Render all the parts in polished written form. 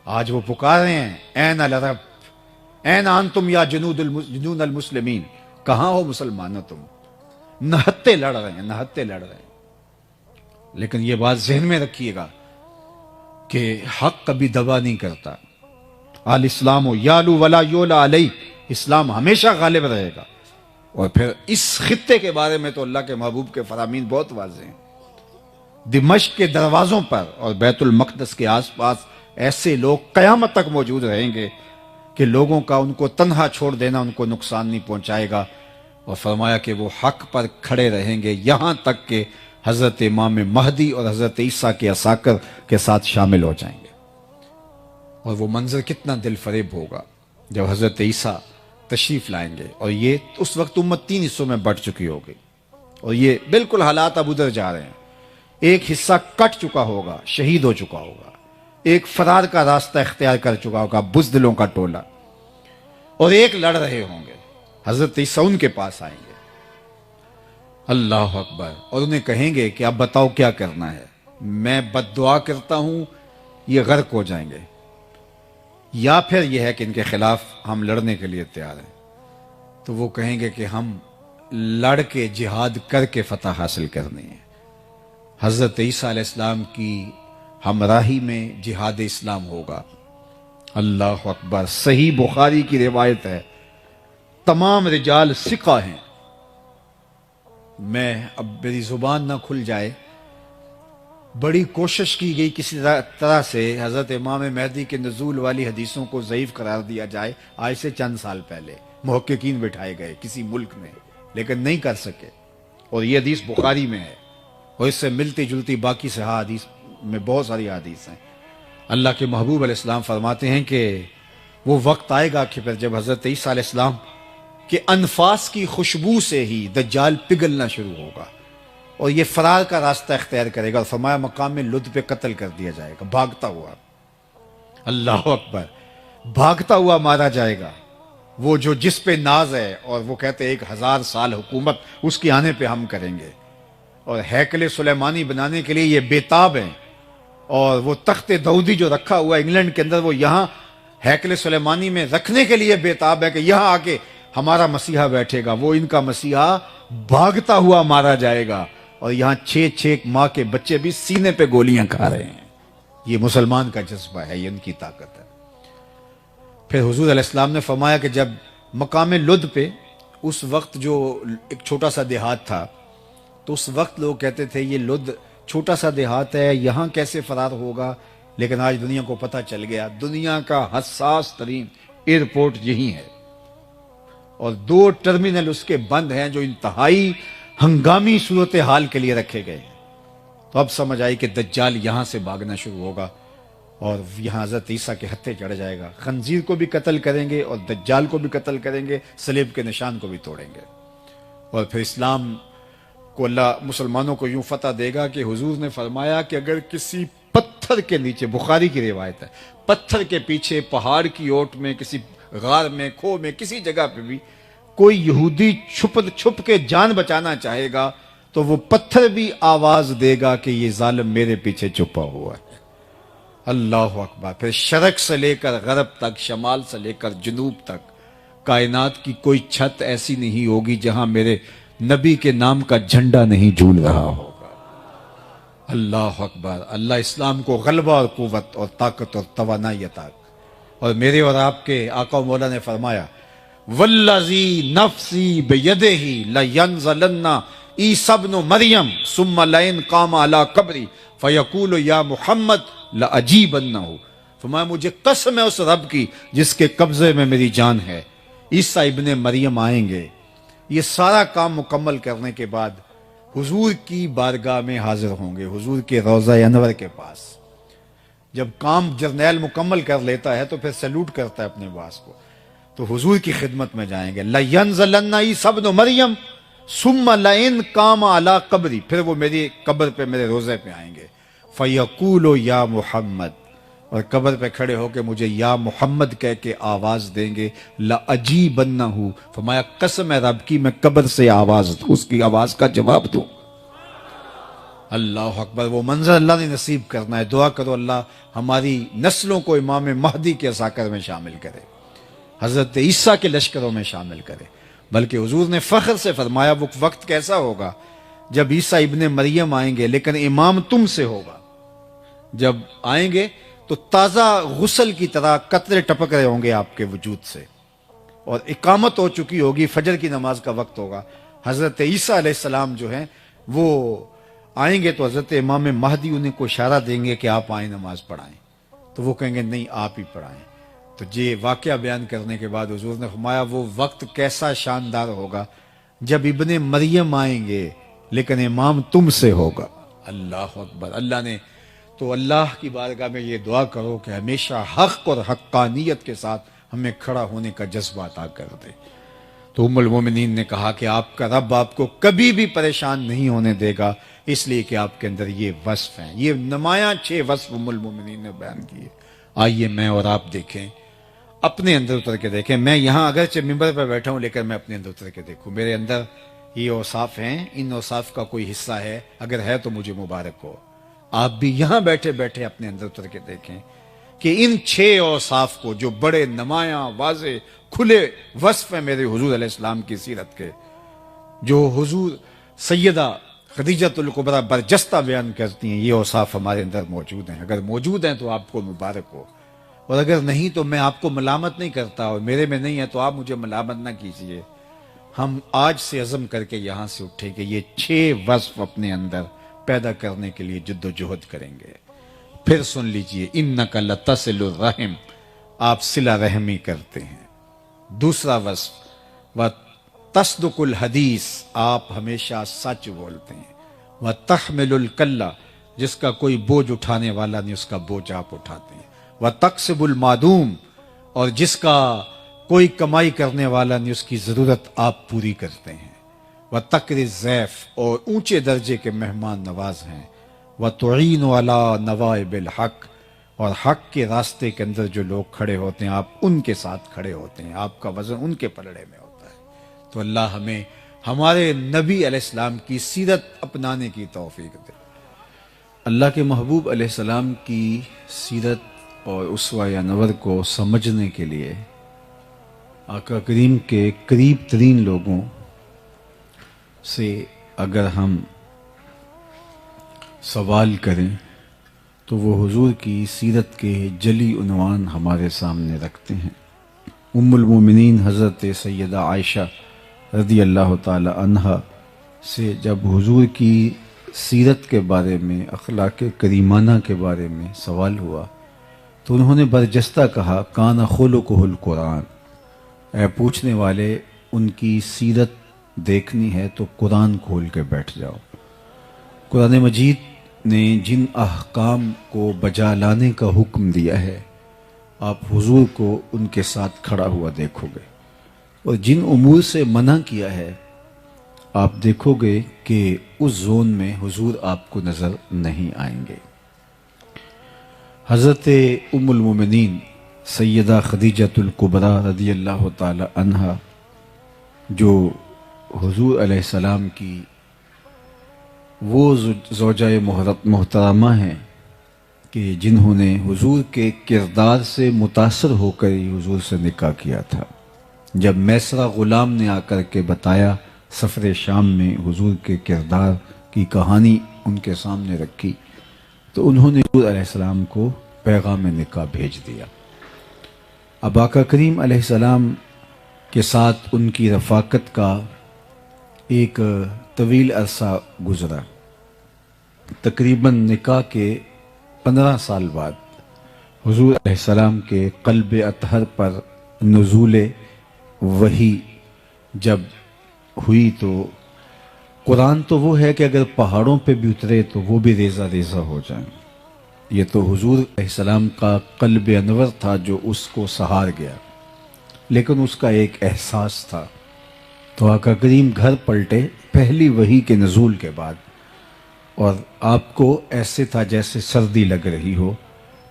آج وہ پکار رہے ہیں این العرب این انتم یا جنون المسلمین، کہاں ہو مسلمانوں تم؟ نہتے لڑ رہے ہیں، نہتے لڑ رہے ہیں۔ لیکن یہ بات ذہن میں رکھیے گا کہ حق کبھی دبا نہیں کرتا۔ الاسلام یالو ولا یولا علیہ، اسلام ہمیشہ غالب رہے گا۔ اور پھر اس خطے کے بارے میں تو اللہ کے محبوب کے فرامین بہت واضح ہیں۔ دمشق کے دروازوں پر اور بیت المقدس کے آس پاس ایسے لوگ قیامت تک موجود رہیں گے کہ لوگوں کا ان کو تنہا چھوڑ دینا ان کو نقصان نہیں پہنچائے گا۔ اور فرمایا کہ وہ حق پر کھڑے رہیں گے یہاں تک کہ حضرت امام مہدی اور حضرت عیسیٰ کے عساکر کے ساتھ شامل ہو جائیں گے۔ اور وہ منظر کتنا دل فریب ہوگا جب حضرت عیسیٰ تشریف لائیں گے، اور یہ اس وقت امت 3 حصوں میں بٹ چکی ہوگی، اور یہ بالکل حالات اب ادھر جا رہے ہیں۔ ایک حصہ کٹ چکا ہوگا، شہید ہو چکا ہوگا، ایک فرار کا راستہ اختیار کر چکا ہوگا، بزدلوں کا ٹولہ، اور ایک لڑ رہے ہوں گے۔ حضرت عیسیٰ ان کے پاس آئیں گے، اللہ اکبر، اور انہیں کہیں گے کہ اب بتاؤ کیا کرنا ہے، میں بد دعا کرتا ہوں یہ غرق ہو جائیں گے، یا پھر یہ ہے کہ ان کے خلاف ہم لڑنے کے لیے تیار ہیں۔ تو وہ کہیں گے کہ ہم لڑ کے جہاد کر کے فتح حاصل کرنی ہے۔ حضرت عیسیٰ علیہ السلام کی ہمراہی میں جہاد اسلام ہوگا۔ اللہ اکبر، صحیح بخاری کی روایت ہے، تمام رجال ثقہ ہیں، میں اب میری زبان نہ کھل جائے، بڑی کوشش کی گئی کسی طرح سے حضرت امام مہدی کے نزول والی حدیثوں کو ضعیف قرار دیا جائے، آج سے چند سال پہلے محققین بٹھائے گئے کسی ملک میں، لیکن نہیں کر سکے۔ اور یہ حدیث بخاری میں ہے، اور اس سے ملتی جلتی باقی صحیح حدیث میں بہت ساری حدیث ہیں۔ اللہ کے محبوب علیہ السلام فرماتے ہیں کہ وہ وقت آئے گا کہ پھر جب حضرت عیسیٰ علیہ السلام کے انفاس کی خوشبو سے ہی دجال پگھلنا شروع ہوگا، اور یہ فرار کا راستہ اختیار کرے گا، اور فرمایا مقام لد پہ قتل کر دیا جائے گا، بھاگتا ہوا، اللہ اکبر، بھاگتا ہوا مارا جائے گا۔ وہ جو جس پہ ناز ہے، اور وہ کہتے ہیں 1000 سال حکومت اس کے آنے پہ ہم کریں گے، اور ہیکل سلیمانی بنانے کے لیے یہ بیتاب ہیں، اور وہ تخت داؤدی جو رکھا ہوا انگلینڈ کے اندر، وہ یہاں ہیکل سلیمانی میں رکھنے کے لیے بیتاب ہے کہ یہاں آ کے ہمارا مسیحا بیٹھے گا۔ وہ ان کا مسیحا بھاگتا ہوا مارا جائے گا، اور یہاں 6 ماہ کے بچے بھی سینے پہ گولیاں کھا رہے ہیں۔ یہ مسلمان کا جذبہ ہے، یہ ان کی طاقت ہے۔ پھر حضور علیہ السلام نے فرمایا کہ جب مقام لد پہ اس وقت جو ایک چھوٹا سا دیہات تھا، تو اس وقت لوگ کہتے تھے یہ لد چھوٹا سا دیہات ہے، یہاں کیسے فرار ہوگا، لیکن آج دنیا کو پتہ چل گیا دنیا کا حساس ترین ایئرپورٹ یہی ہے، اور 2 ٹرمینل اس کے بند ہیں جو انتہائی ہنگامی صورتحال کے لیے رکھے گئے ہیں۔ تو اب سمجھ آئی کہ دجال یہاں سے بھاگنا شروع ہوگا، اور یہاں حضرت عیسیٰ کے ہتھے چڑھ جائے گا، خنزیر کو بھی قتل کریں گے اور دجال کو بھی قتل کریں گے، صلیب کے نشان کو بھی توڑیں گے، اور پھر اسلام کو اللہ مسلمانوں کو یوں فتح دے گا کہ حضور نے فرمایا کہ اگر کسی پتھر کے نیچے، بخاری کی روایت ہے، پتھر کے پیچھے، پہاڑ کی اوٹ میں، کسی غار میں، کھو میں، کسی جگہ پہ بھی کوئی یہودی چھپ کے جان بچانا چاہے گا تو وہ پتھر بھی آواز دے گا کہ یہ ظالم میرے پیچھے چھپا ہوا ہے۔ اللہ اکبر۔ پھر شرق سے لے کر غرب تک، شمال سے لے کر جنوب تک، کائنات کی کوئی چھت ایسی نہیں ہوگی جہاں میرے نبی کے نام کا جھنڈا نہیں جھول رہا ہوگا۔ اللہ اکبر۔ اللہ اسلام کو غلبہ اور قوت اور طاقت اور توانائی عطا۔ اور میرے اور آپ کے آقا و مولا نے فرمایا والذی نفسی بیدہ لینزلن عیسی ابن مریم ثم لئن قام علی قبری فیقول یا محمد لاجیبنہ۔ فرمایا مجھے قسم ہے اس رب کی جس کے قبضے میں میری جان ہے، عیسیٰ ابن مریم آئیں گے، یہ سارا کام مکمل کرنے کے بعد حضور کی بارگاہ میں حاضر ہوں گے، حضور کے روضہ انور کے پاس۔ جب کام جرنیل مکمل کر لیتا ہے تو پھر سیلوٹ کرتا ہے اپنے باس کو، تو حضور کی خدمت میں جائیں گے، لَيَنزَلَنَّ عِيسَىٰ ابْنُ مَرْيَمَ ثُمَّ لَئِن قَامَ عَلَىٰ قَبْرِي، پھر وہ میری قبر پہ، میرے روزے پہ آئیں گے، فَيَقُولُ يَا مُحَمَّد، اور قبر پہ کھڑے ہو کے مجھے یا محمد کہہ کے آواز دیں گے، لَأَجِيبَنَّهُ، فرمایا قسم ہے رب کی میں قبر سے آواز اس کی آواز کا جواب دوں۔ اللہ اکبر، وہ منظر اللہ نے نصیب کرنا ہے۔ دعا کرو اللہ ہماری نسلوں کو امام مہدی کے ساکر میں شامل کرے، حضرت عیسیٰ کے لشکروں میں شامل کرے۔ بلکہ حضور نے فخر سے فرمایا وہ وقت کیسا ہوگا جب عیسیٰ ابن مریم آئیں گے لیکن امام تم سے ہوگا۔ جب آئیں گے تو تازہ غسل کی طرح قطرے ٹپک رہے ہوں گے آپ کے وجود سے، اور اقامت ہو چکی ہوگی، فجر کی نماز کا وقت ہوگا۔ حضرت عیسیٰ علیہ السلام جو ہیں وہ آئیں گے تو حضرت امام مہدی انہیں کو اشارہ دیں گے کہ آپ آئیں نماز پڑھائیں، تو وہ کہیں گے نہیں آپ ہی پڑھائیں۔ تو یہ واقعہ بیان کرنے کے بعد حضور نے فرمایا وہ وقت کیسا شاندار ہوگا جب ابن مریم آئیں گے لیکن امام تم سے ہوگا۔ اللہ اکبر۔ اللہ نے تو اللہ کی بارگاہ میں یہ دعا کرو کہ ہمیشہ حق اور حقانیت کے ساتھ ہمیں کھڑا ہونے کا جذبہ عطا کر دے۔ تو ام المومنین نے کہا کہ آپ کا رب آپ کو کبھی بھی پریشان نہیں ہونے دے گا، اس لیے کہ آپ کے اندر یہ وصف ہیں۔ یہ نمایاں 6 وصف ام المومنین نے بیان کیے۔ آئیے میں اور آپ دیکھیں، اپنے اندر اتر کے دیکھیں۔ میں یہاں اگرچہ ممبر پہ بیٹھا ہوں لیکن میں اپنے اندر اتر کے دیکھوں، میرے اندر یہ اوصاف ہیں، ان اوصاف کا کوئی حصہ ہے، اگر ہے تو مجھے مبارک ہو۔ آپ بھی یہاں بیٹھے بیٹھے اپنے اندر اتر کے دیکھیں کہ ان 6 اوصاف کو، جو بڑے نمایاں واضح کھلے وصف ہیں میرے حضور علیہ السلام کی سیرت کے، جو حضور سیدہ خدیجۃ الکبریٰ برجستہ بیان کرتی ہیں، یہ اوصاف ہمارے اندر موجود ہیں۔ اگر موجود ہیں تو آپ کو مبارک ہو، اور اگر نہیں تو میں آپ کو ملامت نہیں کرتا، اور میرے میں نہیں ہے تو آپ مجھے ملامت نہ کیجیے۔ ہم آج سے عزم کر کے یہاں سے اٹھے کہ یہ 6 وصف اپنے اندر پیدا کرنے کے لیے جد و جہد کریں گے۔ پھر سن لیجئے، انک لتصل الرحم، آپ صلہ رحمی کرتے ہیں۔ دوسرا وصف، وتصدق الحدیث، آپ ہمیشہ سچ بولتے ہیں۔ وتحمل الکلہ، جس کا کوئی بوجھ اٹھانے والا نہیں اس کا بوجھ آپ اٹھاتے ہیں۔ وتکسب المعدوم، اور جس کا کوئی کمائی کرنے والا نہیں اس کی ضرورت آپ پوری کرتے ہیں۔ وتقر الضیف، اور اونچے درجے کے مہمان نواز ہیں۔ وتعین علی نوائب الحق، اور حق کے راستے کے اندر جو لوگ کھڑے ہوتے ہیں آپ ان کے ساتھ کھڑے ہوتے ہیں، آپ کا وزن ان کے پلڑے میں ہوتا ہے۔ تو اللہ ہمیں ہمارے نبی علیہ السلام کی سیرت اپنانے کی توفیق دے۔ اللہ کے محبوب علیہ السلام کی سیرت اور اسوہ یا نور کو سمجھنے کے لیے آقا کریم کے قریب ترین لوگوں سے اگر ہم سوال کریں تو وہ حضور کی سیرت کے جلی عنوان ہمارے سامنے رکھتے ہیں۔ ام المومنین حضرت سیدہ عائشہ رضی اللہ تعالی عنہا سے جب حضور کی سیرت کے بارے میں، اخلاق کریمانہ کے بارے میں سوال ہوا تو انہوں نے برجستہ کہا، کان خلقہ القرآن، اے پوچھنے والے ان کی سیرت دیکھنی ہے تو قرآن کھول کے بیٹھ جاؤ۔ قرآن مجید نے جن احکام کو بجا لانے کا حکم دیا ہے آپ حضور کو ان کے ساتھ کھڑا ہوا دیکھو گے، اور جن امور سے منع کیا ہے آپ دیکھو گے کہ اس زون میں حضور آپ کو نظر نہیں آئیں گے۔ حضرت ام المومنین سیدہ خدیجۃ الکبریٰ رضی اللہ تعالی عنہا، جو حضور علیہ السلام کی وہ زوجہ محترمہ ہیں کہ جنہوں نے حضور کے کردار سے متاثر ہو کر ہی حضور سے نکاح کیا تھا۔ جب میسرہ غلام نے آ کر کے بتایا سفر شام میں حضور کے کردار کی کہانی ان کے سامنے رکھی تو انہوں نے حضور علیہ السلام کو پیغام نکاح بھیج دیا۔ اب آقا کریم علیہ السلام کے ساتھ ان کی رفاقت کا ایک طویل عرصہ گزرا۔ تقریباً نکاح کے 15 سال بعد حضور علیہ السلام کے قلب اطہر پر نزول وحی جب ہوئی تو قرآن تو وہ ہے کہ اگر پہاڑوں پہ بھی اترے تو وہ بھی ریزہ ریزہ ہو جائیں۔ یہ تو حضور علیہ السلام کا قلب انور تھا جو اس کو سہار گیا، لیکن اس کا ایک احساس تھا۔ تو آقا کریم گھر پلٹے پہلی وحی کے نزول کے بعد، اور آپ کو ایسے تھا جیسے سردی لگ رہی ہو،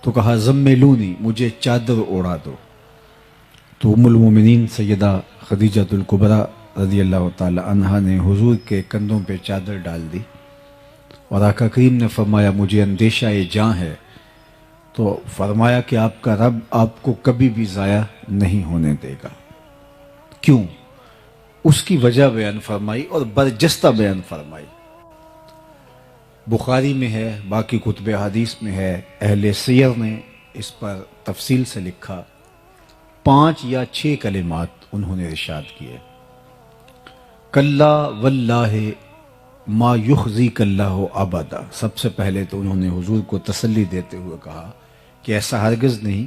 تو کہا زملونی، مجھے چادر اوڑھا دو۔ تو ام المومنین سیدہ خدیجۃ الکبریٰ رضی اللہ تعالی عنہا نے حضور کے کندھوں پہ چادر ڈال دی اور آقا کریم نے فرمایا مجھے اندیشہ یہ جاں ہے، تو فرمایا کہ آپ کا رب آپ کو کبھی بھی ضائع نہیں ہونے دے گا۔ کیوں؟ اس کی وجہ بیان فرمائی اور برجستہ بیان فرمائی۔ بخاری میں ہے، باقی کتب حدیث میں ہے، اہل سیر نے اس پر تفصیل سے لکھا، 5 یا 6 کلمات انہوں نے ارشاد کیے۔ کلا واللہ ما یخزیک اللہ ابدا، سب سے پہلے تو انہوں نے حضور کو تسلی دیتے ہوئے کہا کہ ایسا ہرگز نہیں،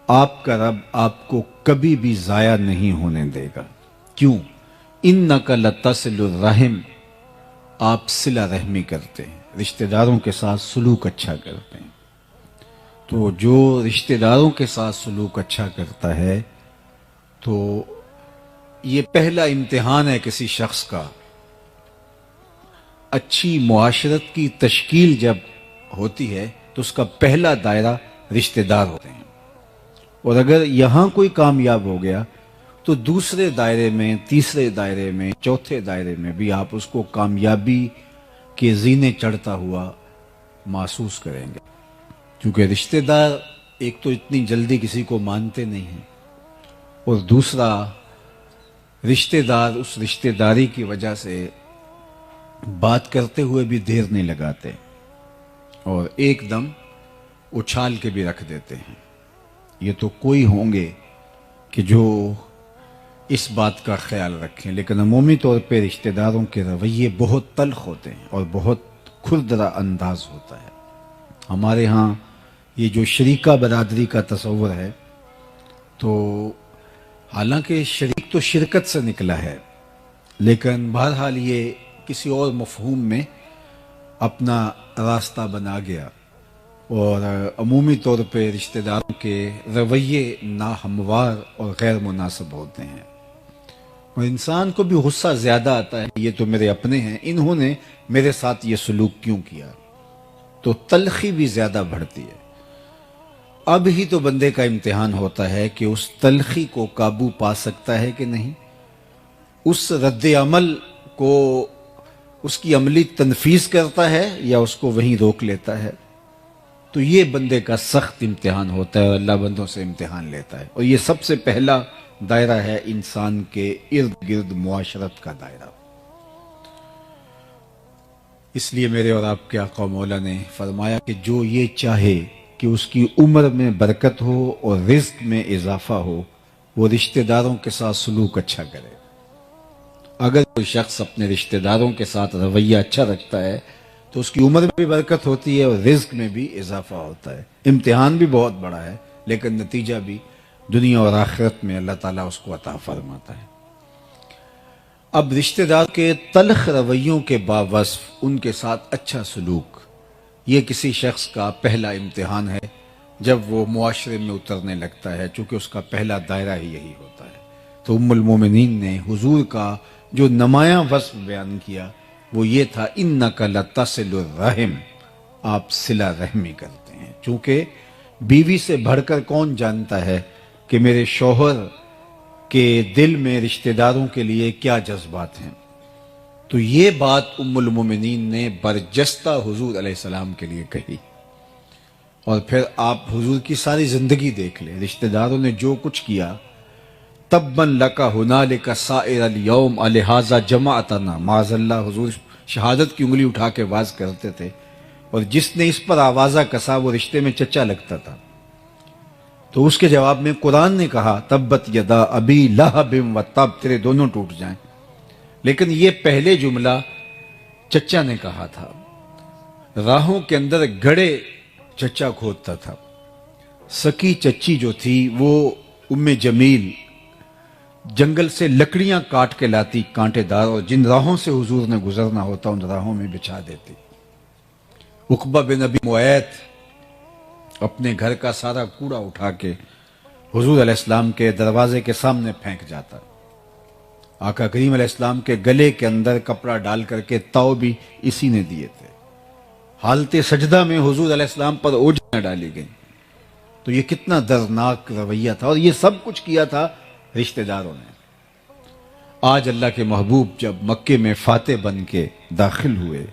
آپ کا رب آپ کو کبھی بھی ضائع نہیں ہونے دے گا۔ کیوں؟ انک لتصل الرحم، آپ صلہ رحمی کرتے ہیں، رشتہ داروں کے ساتھ سلوک اچھا کرتے ہیں۔ تو جو رشتہ داروں کے ساتھ سلوک اچھا کرتا ہے تو یہ پہلا امتحان ہے کسی شخص کا۔ اچھی معاشرت کی تشکیل جب ہوتی ہے تو اس کا پہلا دائرہ رشتہ دار ہوتے ہیں، اور اگر یہاں کوئی کامیاب ہو گیا تو دوسرے دائرے میں، تیسرے دائرے میں، چوتھے دائرے میں بھی آپ اس کو کامیابی کے زینے چڑھتا ہوا محسوس کریں گے، کیونکہ رشتہ دار ایک تو اتنی جلدی کسی کو مانتے نہیں ہیں، اور دوسرا رشتہ دار اس رشتہ داری کی وجہ سے بات کرتے ہوئے بھی دیر نہیں لگاتے اور ایک دم اچھال کے بھی رکھ دیتے ہیں۔ یہ تو کوئی ہوں گے کہ جو اس بات کا خیال رکھیں، لیکن عمومی طور پہ رشتہ داروں کے رویے بہت تلخ ہوتے ہیں اور بہت کھردرا انداز ہوتا ہے۔ ہمارے ہاں یہ جو شریکہ برادری کا تصور ہے، تو حالانکہ شریک تو شرکت سے نکلا ہے، لیکن بہرحال یہ کسی اور مفہوم میں اپنا راستہ بنا گیا، اور عمومی طور پہ رشتہ داروں کے رویے ناہموار اور غیر مناسب ہوتے ہیں، اور انسان کو بھی غصہ زیادہ آتا ہے، یہ تو میرے اپنے ہیں، انہوں نے میرے ساتھ یہ سلوک کیوں کیا، تو تلخی بھی زیادہ بڑھتی ہے۔ اب ہی تو بندے کا امتحان ہوتا ہے کہ اس تلخی کو قابو پا سکتا ہے کہ نہیں، اس رد عمل کو، اس کی عملی تنفیذ کرتا ہے یا اس کو وہیں روک لیتا ہے۔ تو یہ بندے کا سخت امتحان ہوتا ہے، اور اللہ بندوں سے امتحان لیتا ہے، اور یہ سب سے پہلا دائرہ ہے انسان کے ارد گرد معاشرت کا دائرہ۔ اس لیے میرے اور آپ کے آقا مولا نے فرمایا کہ جو یہ چاہے کہ اس کی عمر میں برکت ہو اور رزق میں اضافہ ہو، وہ رشتہ داروں کے ساتھ سلوک اچھا کرے۔ اگر کوئی شخص اپنے رشتہ داروں کے ساتھ رویہ اچھا رکھتا ہے تو اس کی عمر میں بھی برکت ہوتی ہے اور رزق میں بھی اضافہ ہوتا ہے۔ امتحان بھی بہت بڑا ہے، لیکن نتیجہ بھی دنیا اور آخرت میں اللہ تعالیٰ اس کو عطا فرماتا ہے۔ اب رشتہ دار کے تلخ رویوں کے باوصف ان کے ساتھ اچھا سلوک، یہ کسی شخص کا پہلا امتحان ہے جب وہ معاشرے میں اترنے لگتا ہے، چونکہ اس کا پہلا دائرہ ہی یہی ہوتا ہے۔ تو ام المومنین نے حضور کا جو نمایاں وصف بیان کیا وہ یہ تھا، انک لتصل الرحم، آپ صلہ رحمی کرتے ہیں، چونکہ بیوی سے بڑھ کر کون جانتا ہے کہ میرے شوہر کے دل میں رشتہ داروں کے لیے کیا جذبات ہیں۔ تو یہ بات ام المومنین نے برجستہ حضور علیہ السلام کے لیے کہی، اور پھر آپ حضور کی ساری زندگی دیکھ لیں، رشتہ داروں نے جو کچھ کیا، تبا لک ہنالک سائر الیوم الہذا جمعتنا، معاذ اللہ حضور شہادت کی انگلی اٹھا کے واز کرتے تھے، اور جس نے اس پر آوازہ کسا وہ رشتے میں چچا لگتا تھا۔ تو اس کے جواب میں قرآن نے کہا تبت یدا ابی لہب و تب، تیرے دونوں ٹوٹ جائیں، لیکن یہ پہلے جملہ چچا نے کہا تھا۔ راہوں کے اندر گڑے چچا کھودتا تھا، سکی چچی جو تھی وہ ام جمیل جنگل سے لکڑیاں کاٹ کے لاتی کانٹے دار، اور جن راہوں سے حضور نے گزرنا ہوتا ان راہوں میں بچھا دیتی۔ عقبہ بن ابی معیط اپنے گھر کا سارا کوڑا اٹھا کے حضور علیہ السلام کے دروازے کے سامنے پھینک جاتا۔ آقا کریم علیہ السلام کے گلے کے اندر کپڑا ڈال کر کے تاؤ بھی اسی نے دیے تھے۔ حالت سجدہ میں حضور علیہ السلام پر اوجھیاں ڈالی گئیں۔ تو یہ کتنا دردناک رویہ تھا، اور یہ سب کچھ کیا تھا رشتہ داروں نے۔ آج اللہ کے محبوب جب مکے میں فاتح بن کے داخل ہوئے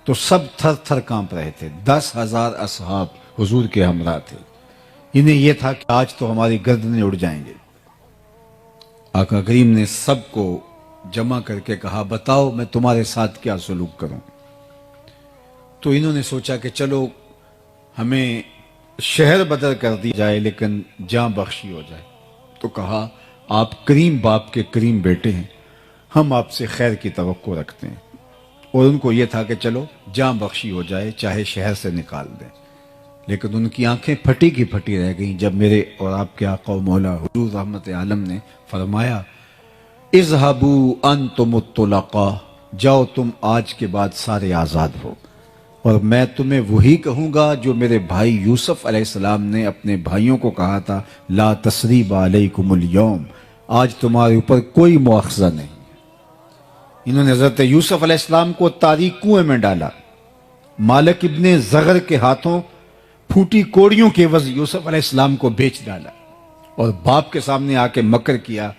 تو سب تھر تھر کانپ رہے تھے. 10,000 اصحاب حضور کے ہمراہ تھے. انہیں یہ تھا کہ آج تو ہماری گردنیں اڑ جائیں گے. آقا کریم نے سب کو جمع کر کے کہا بتاؤ میں تمہارے ساتھ کیا سلوک کروں. تو انہوں نے سوچا کہ چلو ہمیں شہر بدر کر دی جائے لیکن جاں بخشی ہو جائے. تو کہا آپ کریم باپ کے کریم بیٹے ہیں, ہم آپ سے خیر کی توقع رکھتے ہیں. اور ان کو یہ تھا کہ چلو جاں بخشی ہو جائے چاہے شہر سے نکال دیں. لیکن ان کی آنکھیں پھٹی کی پھٹی رہ گئیں جب میرے اور آپ کے آقا و مولا حضور رحمت عالم نے فرمایا اذهبوا انتم الطلقاء, جاؤ تم آج کے بعد سارے آزاد ہو, اور میں تمہیں وہی کہوں گا جو میرے بھائی یوسف علیہ السلام نے اپنے بھائیوں کو کہا تھا لا تثریب علیکم اليوم, آج تمہارے اوپر کوئی مؤاخذہ نہیں. انہوں نے حضرت یوسف علیہ السلام کو تاریک کنویں میں ڈالا. مالک ابن زغر کے ہاتھوں پھوٹی کوڑیوں کے عوض یوسف علیہ السلام کو بیچ ڈالا, اور باپ کے سامنے آ کے مکر کیا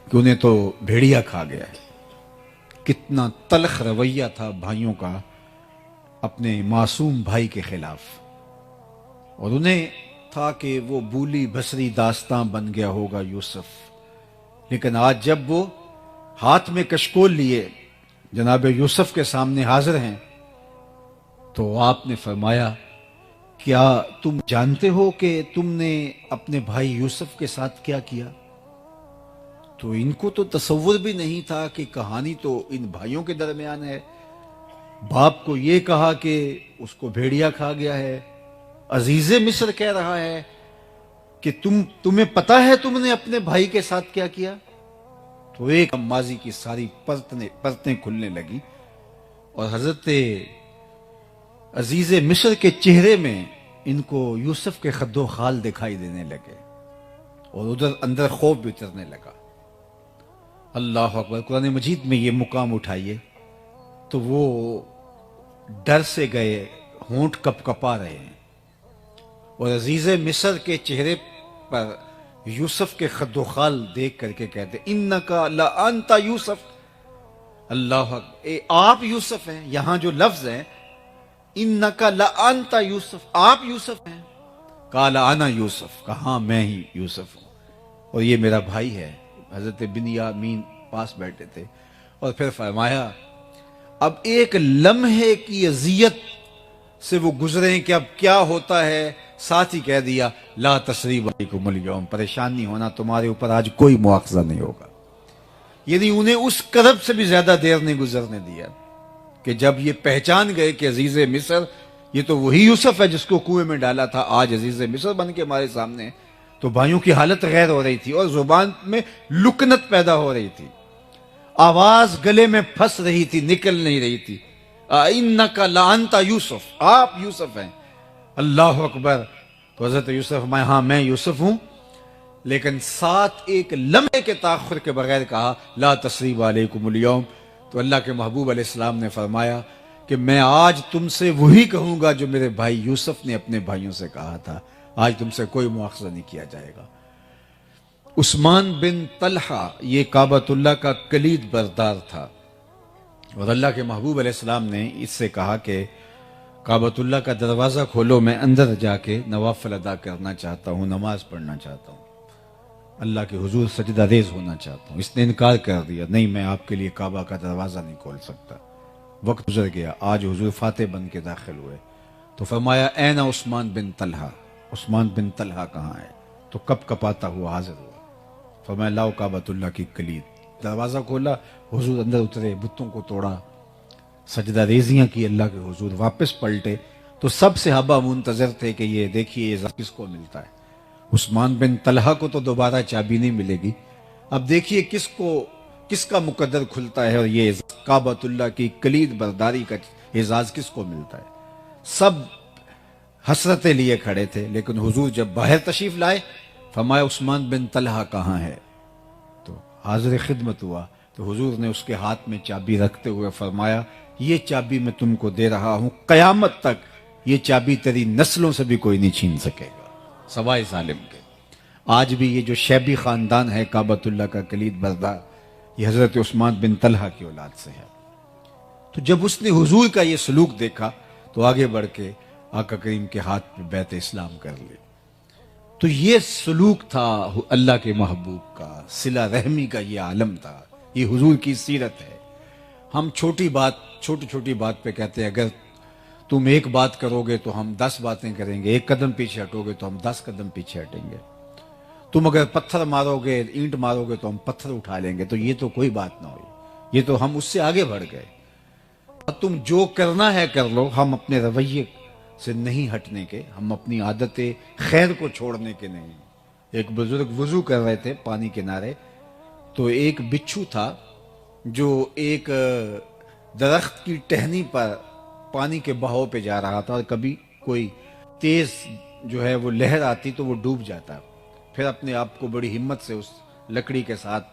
کہ انہیں تو بھیڑیا کھا گیا ہے. کتنا تلخ رویہ تھا بھائیوں کا اپنے معصوم بھائی کے خلاف. اور انہیں تھا کہ وہ بولی بسری داستاں بن گیا ہوگا یوسف. لیکن آج جب وہ ہاتھ میں کشکول لیے جناب یوسف کے سامنے حاضر ہیں تو آپ نے فرمایا کیا تم جانتے ہو کہ تم نے اپنے بھائی یوسف کے ساتھ کیا کیا؟ تو ان کو تو تصور بھی نہیں تھا کہ کہانی تو ان بھائیوں کے درمیان ہے. باپ کو یہ کہا کہ اس کو بھیڑیا کھا گیا ہے, عزیز مصر کہہ رہا ہے کہ تمہیں پتا ہے تم نے اپنے بھائی کے ساتھ کیا کیا. تو ایک ماضی کی ساری پرتیں کھلنے لگی اور حضرت عزیز مصر کے چہرے میں ان کو یوسف کے خد و خال دکھائی دینے لگے اور ادھر اندر خوف بھی اترنے لگا. اللہ اکبر. قرآن مجید میں یہ مقام اٹھائیے تو وہ ڈر سے گئے, ہونٹ کپ کپا رہے ہیں, اور عزیز مصر کے چہرے پر یوسف کے خد و خال دیکھ کر کے کہتے انکا لانتا یوسف. اللہ اکبر, آپ یوسف ہیں. یہاں جو لفظ ہے انکا لانتا یوسف, آپ یوسف ہیں. قال انا یوسف, کہاں میں ہی یوسف ہوں اور یہ میرا بھائی ہے. حضرت بنیامین پاس بیٹھے تھے. اور پھر فرمایا اب ایک لمحے کی اذیت سے وہ گزرے کہ اب کیا ہوتا ہے. ساتھ ہی کہہ دیا لا تثریب علیکم اليوم, پریشان نہیں ہونا, تمہارے اوپر آج کوئی مواخذہ نہیں ہوگا. یعنی انہیں اس کرب سے بھی زیادہ دیر نہیں گزرنے دیا کہ جب یہ پہچان گئے کہ عزیز مصر یہ تو وہی یوسف ہے جس کو کنویں میں ڈالا تھا, آج عزیز مصر بن کے ہمارے سامنے. تو بھائیوں کی حالت غیر ہو رہی تھی اور زبان میں لکنت پیدا ہو رہی تھی, آواز گلے میں پھنس رہی تھی, نکل نہیں رہی تھی. انکا لانتا یوسف, آپ یوسف ہیں. اللہ اکبر. تو حضرت یوسف میں یوسف ہوں, لیکن ساتھ ایک لمحے کے تاخر کے بغیر کہا لا تثریب علیکم اليوم. تو اللہ کے محبوب علیہ السلام نے فرمایا کہ میں آج تم سے وہی کہوں گا جو میرے بھائی یوسف نے اپنے بھائیوں سے کہا تھا, آج تم سے کوئی مواخذہ نہیں کیا جائے گا. عثمان بن طلحہ یہ کعبۃ اللہ کا کلید بردار تھا, اور اللہ کے محبوب علیہ السلام نے اس سے کہا کہ کعبۃ اللہ کا دروازہ کھولو, میں اندر جا کے نوافل ادا کرنا چاہتا ہوں, نماز پڑھنا چاہتا ہوں, اللہ کے حضور سجدہ ریز ہونا چاہتا ہوں. اس نے انکار کر دیا, نہیں میں آپ کے لیے کعبہ کا دروازہ نہیں کھول سکتا. وقت گزر گیا, آج حضور فاتح بن کے داخل ہوئے تو فرمایا این عثمان بن طلحہ, عثمان بن طلحہ کہاں ہے؟ تو کپ کپاتا ہوا حاضر ہوا. فرمایا لاؤ کعبۃ اللہ کی کلید. دروازہ کھولا, حضور اندر اترے, بتوں کو توڑا, سجدہ ریزیاں کی اللہ کے حضور, واپس پلٹے تو سب صحابہ منتظر تھے کہ یہ دیکھیے اعزاز کس کو ملتا ہے. عثمان بن طلحہ کو تو دوبارہ چابی نہیں ملے گی, اب دیکھیے کس کا مقدر کھلتا ہے, اور یہ کعبۃ اللہ کی کلید برداری کا اعزاز کس کو ملتا ہے. سب حسرتیں لیے کھڑے تھے, لیکن حضور جب باہر تشریف لائے فرمایا عثمان بن طلحہ کہاں ہے؟ تو حاضر خدمت ہوا تو حضور نے اس کے ہاتھ میں چابی رکھتے ہوئے فرمایا یہ چابی میں تم کو دے رہا ہوں, قیامت تک یہ چابی تیری نسلوں سے بھی کوئی نہیں چھین سکے گا سوائے ظالم کے. آج بھی یہ جو شیبی خاندان ہے کعبۃ اللہ کا کلید بردار, یہ حضرت عثمان بن طلحہ کی اولاد سے ہے. تو جب اس نے حضور کا یہ سلوک دیکھا تو آگے بڑھ کے آقا کریم کے ہاتھ پہ بیعت اسلام کر لی. تو یہ سلوک تھا اللہ کے محبوب کا، صلہ رحمی کا یہ عالم تھا، یہ حضور کی سیرت ہے. ہم چھوٹی چھوٹی بات پہ کہتے ہیں اگر تم ایک بات کرو گے تو ہم 10 باتیں کریں گے، ایک قدم پیچھے ہٹو گے تو ہم 10 قدم پیچھے ہٹیں گے. تم اگر پتھر مارو گے، اینٹ مارو گے تو ہم پتھر اٹھا لیں گے. تو یہ تو کوئی بات نہ ہوئی، یہ تو ہم اس سے آگے بڑھ گئے. تم جو کرنا ہے کر لو، ہم اپنے رویے سے نہیں ہٹنے کے، ہم اپنی عادت خیر کو چھوڑنے کے نہیں. ایک بزرگ وضو کر رہے تھے پانی کنارے، تو ایک بچھو تھا جو ایک درخت کی ٹہنی پر پانی کے بہاؤ پہ جا رہا تھا، اور کبھی کوئی تیز جو ہے وہ لہر آتی تو وہ ڈوب جاتا. پھر اپنے آپ کو بڑی ہمت سے اس لکڑی کے ساتھ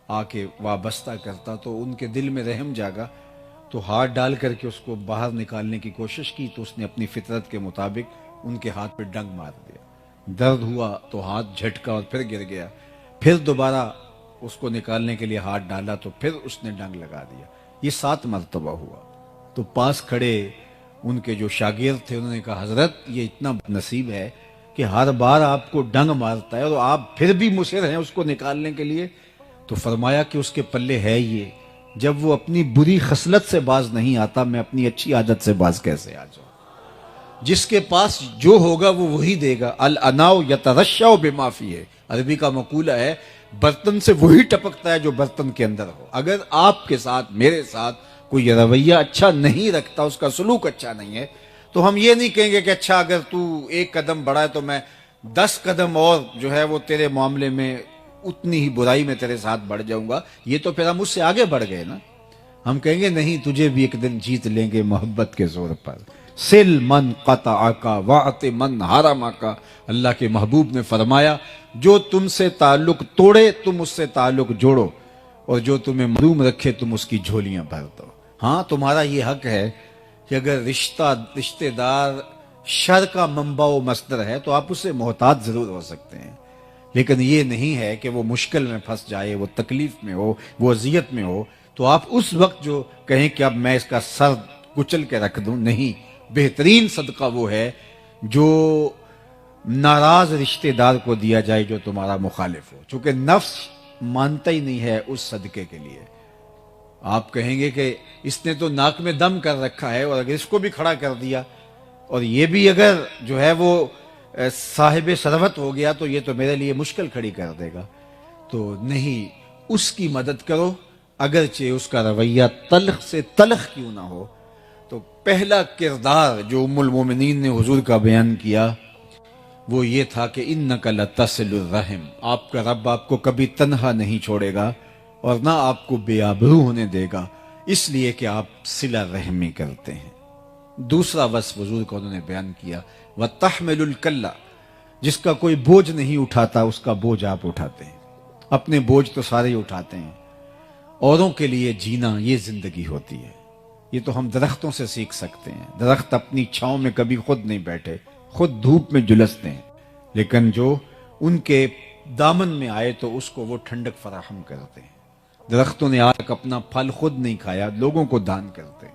آ کے وابستہ کرتا. تو ان کے دل میں رحم جاگا، تو ہاتھ ڈال کر کے اس کو باہر نکالنے کی کوشش کی. تو اس نے اپنی فطرت کے مطابق ان کے ہاتھ پہ ڈنگ مار دیا. درد ہوا تو ہاتھ جھٹکا اور پھر گر گیا. پھر دوبارہ اس کو نکالنے کے لیے ہاتھ ڈالا تو پھر اس نے ڈنگ لگا دیا. یہ 7 مرتبہ ہوا. تو پاس کھڑے ان کے جو شاگرد تھے انہوں نے کہا حضرت یہ اتنا نصیب ہے کہ ہر بار آپ کو ڈنگ مارتا ہے اور آپ پھر بھی مصر ہیں اس کو نکالنے کے لیے. تو فرمایا کہ اس کے پلے ہے یہ، جب وہ اپنی بری خصلت سے باز نہیں آتا میں اپنی اچھی عادت سے باز کیسے آ جاؤں. جس کے پاس جو ہوگا وہ وہی دے گا. الاناؤ یترشع بما فیہ، عربی کا مقولہ ہے برتن سے وہی ٹپکتا ہے جو برتن کے اندر ہو. اگر آپ کے ساتھ میرے ساتھ کوئی رویہ اچھا نہیں رکھتا، اس کا سلوک اچھا نہیں ہے، تو ہم یہ نہیں کہیں گے کہ اچھا اگر تو 1 قدم بڑھا ہے تو میں 10 قدم اور جو ہے وہ تیرے معاملے میں اتنی ہی برائی میں تیرے ساتھ بڑھ جاؤں گا. یہ تو پھر ہم اس سے آگے بڑھ گئے نا. ہم کہیں گے نہیں، تجھے بھی ایک دن جیت لیں گے محبت کے زور پر. سل من قطعک واعط من حرمک. اللہ کے محبوب نے فرمایا جو تم سے تعلق توڑے تم اس سے تعلق جوڑو، اور جو تمہیں محروم رکھے تم اس کی جھولیاں بھر دو. ہاں تمہارا یہ حق ہے کہ اگر رشتہ دار شر کا منبع و مصدر ہے تو آپ اس سے محتاط ضرور ہو سکتے ہیں، لیکن یہ نہیں ہے کہ وہ مشکل میں پھنس جائے، وہ تکلیف میں ہو، وہ اذیت میں ہو تو آپ اس وقت جو کہیں کہ اب میں اس کا سر کچل کے رکھ دوں. نہیں، بہترین صدقہ وہ ہے جو ناراض رشتہ دار کو دیا جائے جو تمہارا مخالف ہو، چونکہ نفس مانتا ہی نہیں ہے اس صدقے کے لیے. آپ کہیں گے کہ اس نے تو ناک میں دم کر رکھا ہے اور اگر اس کو بھی کھڑا کر دیا اور یہ بھی اگر جو ہے وہ صاحب ثروت ہو گیا تو یہ تو میرے لیے مشکل کھڑی کر دے گا. تو نہیں، اس کی مدد کرو اگرچہ اس کا رویہ تلخ سے تلخ کیوں نہ ہو. تو پہلا کردار جو ام المومنین نے حضور کا بیان کیا وہ یہ تھا کہ انک لتصل الرحم. آپ کا رب آپ کو کبھی تنہا نہیں چھوڑے گا اور نہ آپ کو بے آبرو ہونے دے گا، اس لیے کہ آپ صلہ رحمی کرتے ہیں. دوسرا وصف حضور کو انہوں نے بیان کیا وَتَحْمِلُ الْكَلَّ. جس کا کوئی بوجھ نہیں اٹھاتا اس کا بوجھ آپ اٹھاتے ہیں. اپنے بوجھ تو سارے ہی اٹھاتے ہیں. اوروں کے لیے جینا یہ زندگی ہوتی ہے. یہ تو ہم درختوں سے سیکھ سکتے ہیں. درخت اپنی چھاؤں میں کبھی خود نہیں بیٹھے، خود دھوپ میں جلستے ہیں، لیکن جو ان کے دامن میں آئے تو اس کو وہ ٹھنڈک فراہم کرتے ہیں. درختوں نے آج تک اپنا پھل خود نہیں کھایا، لوگوں کو دان کرتے ہیں.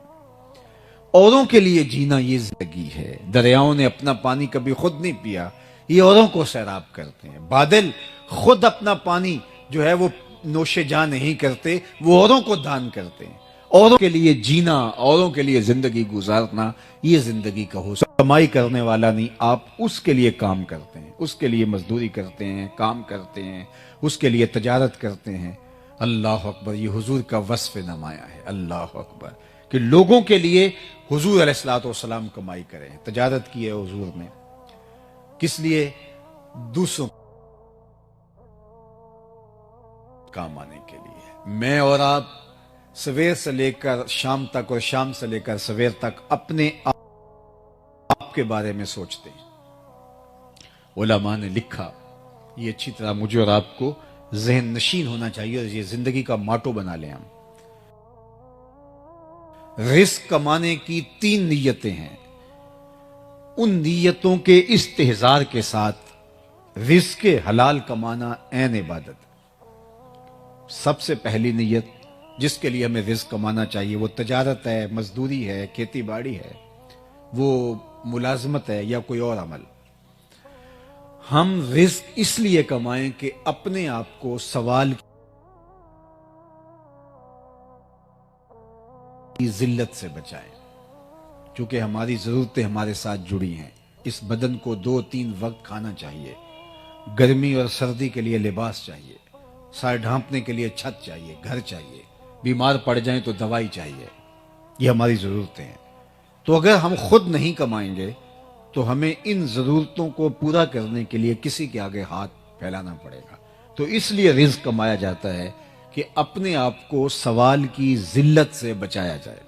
اوروں کے لیے جینا یہ زندگی ہے. دریاؤں نے اپنا پانی کبھی خود نہیں پیا، یہ اوروں کو سیراب کرتے ہیں. بادل خود اپنا پانی جو ہے وہ نوش جان نہیں کرتے، وہ اوروں کو دان کرتے ہیں. اوروں کے لیے جینا، اوروں کے لیے زندگی گزارنا یہ زندگی کا حسن. کمائی کرنے والا نہیں، آپ اس کے لیے کام کرتے ہیں، اس کے لیے مزدوری کرتے ہیں، کام کرتے ہیں، اس کے لیے تجارت کرتے ہیں. اللہ اکبر، یہ حضور کا وصف نمایاں ہے. اللہ اکبر، کہ لوگوں کے لیے حضور علیہ الصلوۃ والسلام کمائی کریں. تجارت کی ہے حضور نے، کس لیے؟ دوسروں کام آنے کے لیے. میں اور آپ سویر سے لے کر شام تک اور شام سے لے کر سویر تک اپنے آپ کے بارے میں سوچتے ہیں. علماء نے لکھا، یہ اچھی طرح مجھے اور آپ کو ذہن نشین ہونا چاہیے اور یہ زندگی کا ماٹو بنا لیں ہم. رزق کمانے کی 3 نیتیں ہیں. ان نیتوں کے استحضار کے ساتھ رزق حلال کمانا عین عبادت. سب سے پہلی نیت جس کے لیے ہمیں رزق کمانا چاہیے، وہ تجارت ہے، مزدوری ہے، کھیتی باڑی ہے، وہ ملازمت ہے یا کوئی اور عمل، ہم رزق اس لیے کمائیں کہ اپنے آپ کو سوال کی ذلت سے بچائیں، چونکہ ہماری ضرورتیں ہمارے ساتھ جڑی ہیں۔ اس بدن کو 2-3 وقت کھانا چاہیے، گرمی اور سردی کے لیے لباس چاہیے، سر ڈھانپنے کے لیے چھت چاہیے، گھر چاہیے، بیمار پڑ جائیں تو دوائی چاہیے، یہ ہماری ضرورتیں ہیں۔ تو اگر ہم خود نہیں کمائیں گے تو ہمیں ان ضرورتوں کو پورا کرنے کے لیے کسی کے آگے ہاتھ پھیلانا پڑے گا۔ تو اس لیے رزق کمایا جاتا ہے کہ اپنے آپ کو سوال کی ذلت سے بچایا جائے،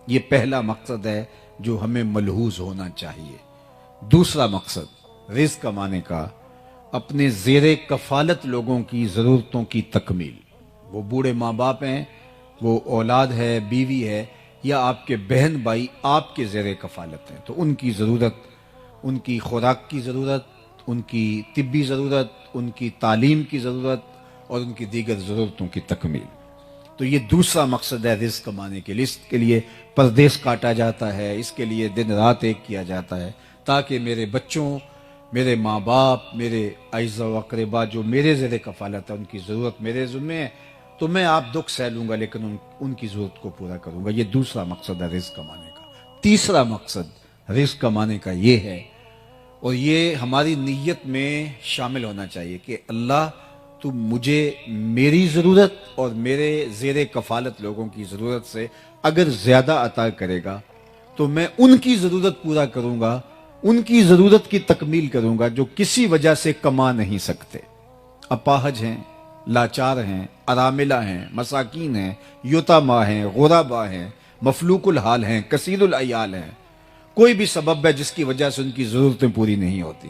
یہ پہلا مقصد ہے جو ہمیں ملحوظ ہونا چاہیے۔ دوسرا مقصد رزق کمانے کا، اپنے زیر کفالت لوگوں کی ضرورتوں کی تکمیل، وہ بوڑھے ماں باپ ہیں، وہ اولاد ہے، بیوی ہے، یا آپ کے بہن بھائی آپ کے زیر کفالت ہیں، تو ان کی ضرورت، ان کی خوراک کی ضرورت، ان کی طبی ضرورت، ان کی تعلیم کی ضرورت اور ان کی دیگر ضرورتوں کی تکمیل۔ تو یہ دوسرا مقصد ہے رزق کمانے کے لیے۔ اس کے لیے پردیس کاٹا جاتا ہے، اس کے لیے دن رات ایک کیا جاتا ہے، تاکہ میرے بچوں، میرے ماں باپ، میرے اعزا و اقربا جو میرے زیر کفالت ہے، ان کی ضرورت میرے ذمہ ہے، تو میں آپ دکھ سہ لوں گا لیکن ان کی ضرورت کو پورا کروں گا۔ یہ دوسرا مقصد ہے رزق کمانے کا۔ تیسرا مقصد رزق کمانے کا یہ ہے، اور یہ ہماری نیت میں شامل ہونا چاہیے کہ اللہ تو مجھے میری ضرورت اور میرے زیر کفالت لوگوں کی ضرورت سے اگر زیادہ عطا کرے گا تو میں ان کی ضرورت پورا کروں گا، ان کی ضرورت کی تکمیل کروں گا جو کسی وجہ سے کما نہیں سکتے، اپاہج ہیں، لاچار ہیں، اراملہ ہیں، مساکین ہیں، یتاما ہیں، غربا ہیں، مفلوق الحال ہیں، کثیر العیال ہیں، کوئی بھی سبب ہے جس کی وجہ سے ان کی ضرورتیں پوری نہیں ہوتی۔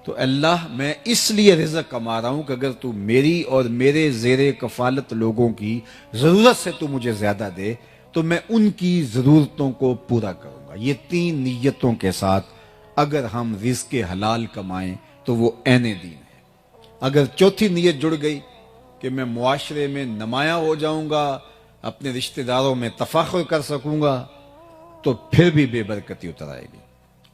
تو اللہ میں اس لیے رزق کما رہا ہوں کہ اگر تو میری اور میرے زیر کفالت لوگوں کی ضرورت سے تو مجھے زیادہ دے تو میں ان کی ضرورتوں کو پورا کروں گا۔ یہ 3 نیتوں کے ساتھ اگر ہم رزق حلال کمائیں تو وہ عین دین ہے۔ اگر چوتھی نیت جڑ گئی کہ میں معاشرے میں نمایاں ہو جاؤں گا، اپنے رشتہ داروں میں تفاخر کر سکوں گا، تو پھر بھی بے برکتی اتر آئے گی۔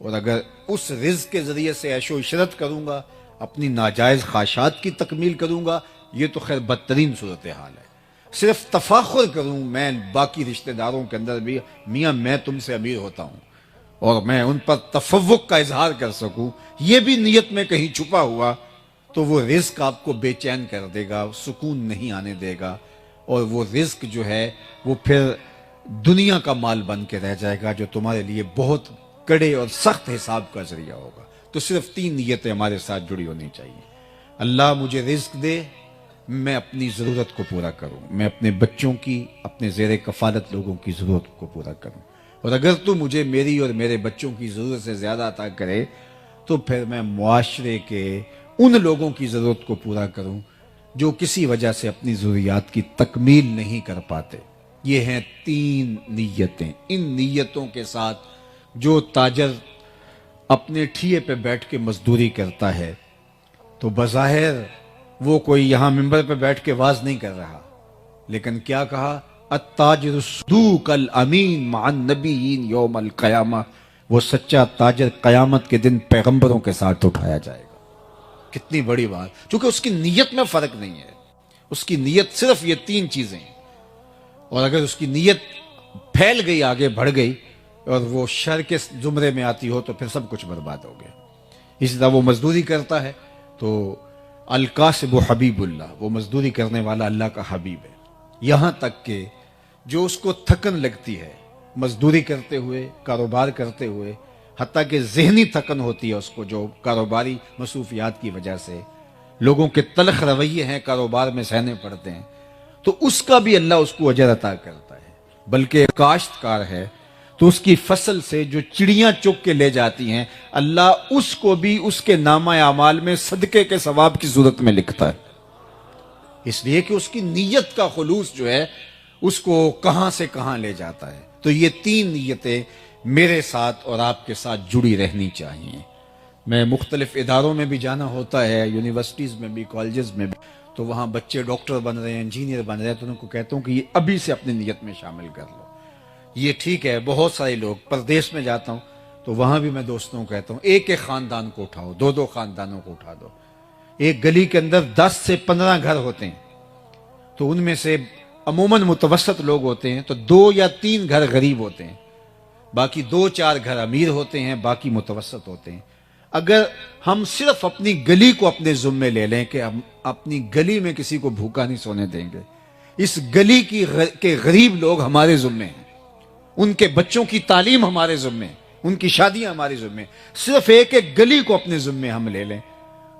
اور اگر اس رزق کے ذریعے سے عیش و عشرت کروں گا، اپنی ناجائز خواہشات کی تکمیل کروں گا، یہ تو خیر بدترین صورتحال ہے۔ صرف تفاخر کروں میں باقی رشتہ داروں کے اندر بھی، میاں میں تم سے امیر ہوتا ہوں، اور میں ان پر تفوق کا اظہار کر سکوں، یہ بھی نیت میں کہیں چھپا ہوا، تو وہ رزق آپ کو بے چین کر دے گا، سکون نہیں آنے دے گا، اور وہ رزق جو ہے وہ پھر دنیا کا مال بن کے رہ جائے گا جو تمہارے لیے بہت کڑے اور سخت حساب کا ذریعہ ہوگا۔ تو صرف 3 نیتیں ہمارے ساتھ جڑی ہونی چاہیے۔ اللہ مجھے رزق دے، میں اپنی ضرورت کو پورا کروں، میں اپنے بچوں کی، اپنے زیر کفالت لوگوں کی ضرورت کو پورا کروں، اور اگر تو مجھے میری اور میرے بچوں کی ضرورت سے زیادہ عطا کرے تو پھر میں معاشرے کے ان لوگوں کی ضرورت کو پورا کروں جو کسی وجہ سے اپنی ضروریات کی تکمیل نہیں کر پاتے۔ یہ ہیں 3 نیتیں۔ ان نیتوں کے ساتھ جو تاجر اپنے ٹھیے پہ بیٹھ کے مزدوری کرتا ہے تو بظاہر وہ کوئی یہاں ممبر پہ بیٹھ کے واز نہیں کر رہا، لیکن کیا کہا؟ التاجر الصدوق الامین مع النبیین یوم القیامہ، وہ سچا تاجر قیامت کے دن پیغمبروں کے ساتھ اٹھایا جائے گا۔ کتنی بڑی بات، کیونکہ اس کی نیت میں فرق نہیں ہے، اس کی نیت صرف یہ 3 چیزیں ہیں، اور اگر اس کی نیت پھیل گئی، آگے بڑھ گئی اور وہ شر کے زمرے میں آتی ہو تو پھر سب کچھ برباد ہو گیا۔ اسی طرح وہ مزدوری کرتا ہے تو القاسب حبیب اللہ، وہ مزدوری کرنے والا اللہ کا حبیب ہے۔ یہاں تک کہ جو اس کو تھکن لگتی ہے مزدوری کرتے ہوئے، کاروبار کرتے ہوئے، حتیٰ کہ ذہنی تھکن ہوتی ہے اس کو جو کاروباری مصروفیات کی وجہ سے، لوگوں کے تلخ رویے ہیں کاروبار میں سہنے پڑتے ہیں، تو اس کا بھی اللہ اس کو اجر عطا کرتا ہے۔ بلکہ کاشتکار ہے تو اس کی فصل سے جو چڑیاں چگ کے لے جاتی ہیں، اللہ اس کو بھی اس کے نامہ اعمال میں صدقے کے ثواب کی صورت میں لکھتا ہے، اس لیے کہ اس کی نیت کا خلوص جو ہے اس کو کہاں سے کہاں لے جاتا ہے۔ تو یہ 3 نیتیں میرے ساتھ اور آپ کے ساتھ جڑی رہنی چاہیے۔ میں مختلف اداروں میں بھی جانا ہوتا ہے، یونیورسٹیز میں بھی، کالجز میں بھی، تو وہاں بچے ڈاکٹر بن رہے ہیں، انجینئر بن رہے ہیں، تو ان کو کہتا ہوں کہ یہ ابھی سے اپنی نیت میں شامل کر لو. یہ ٹھیک ہے. بہت سارے لوگ پردیس میں جاتا ہوں تو وہاں بھی میں دوستوں کو کہتا ہوں ایک ایک خاندان کو اٹھاؤ، دو دو خاندانوں کو اٹھا دو. ایک گلی کے اندر 10 سے 15 گھر ہوتے ہیں تو ان میں سے عموماً متوسط لوگ ہوتے ہیں تو 2 یا 3 گھر غریب ہوتے ہیں، باقی 2-4 گھر امیر ہوتے ہیں، باقی متوسط ہوتے ہیں. اگر ہم صرف اپنی گلی کو اپنے ذمے لے لیں کہ ہم اپنی گلی میں کسی کو بھوکا نہیں سونے دیں گے، اس گلی کے غریب لوگ ہمارے ذمے ہیں، ان کے بچوں کی تعلیم ہمارے ذمے ہیں، ان کی شادیاں ہمارے ذمے ہیں، صرف ایک ایک گلی کو اپنے ذمے ہم لے لیں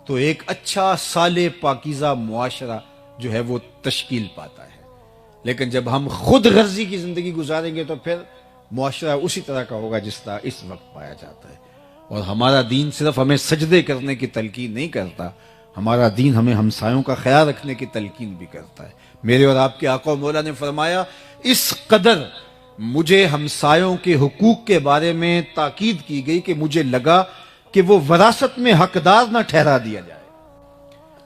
تو ایک اچھا صالح پاکیزہ معاشرہ جو ہے وہ تشکیل پاتا ہے. لیکن جب ہم خود غرضی کی زندگی گزاریں گے تو پھر معاشرہ اسی طرح کا ہوگا جس طرح اس وقت پایا جاتا ہے. اور ہمارا دین صرف ہمیں سجدے کرنے کی تلقین نہیں کرتا، ہمارا دین ہمیں ہمسایوں کا خیال رکھنے کی تلقین بھی کرتا ہے. میرے اور آپ کے آقا و مولا نے فرمایا اس قدر مجھے ہمسایوں کے حقوق کے بارے میں تاکید کی گئی کہ مجھے لگا کہ وہ وراثت میں حقدار نہ ٹھہرا دیا جائے.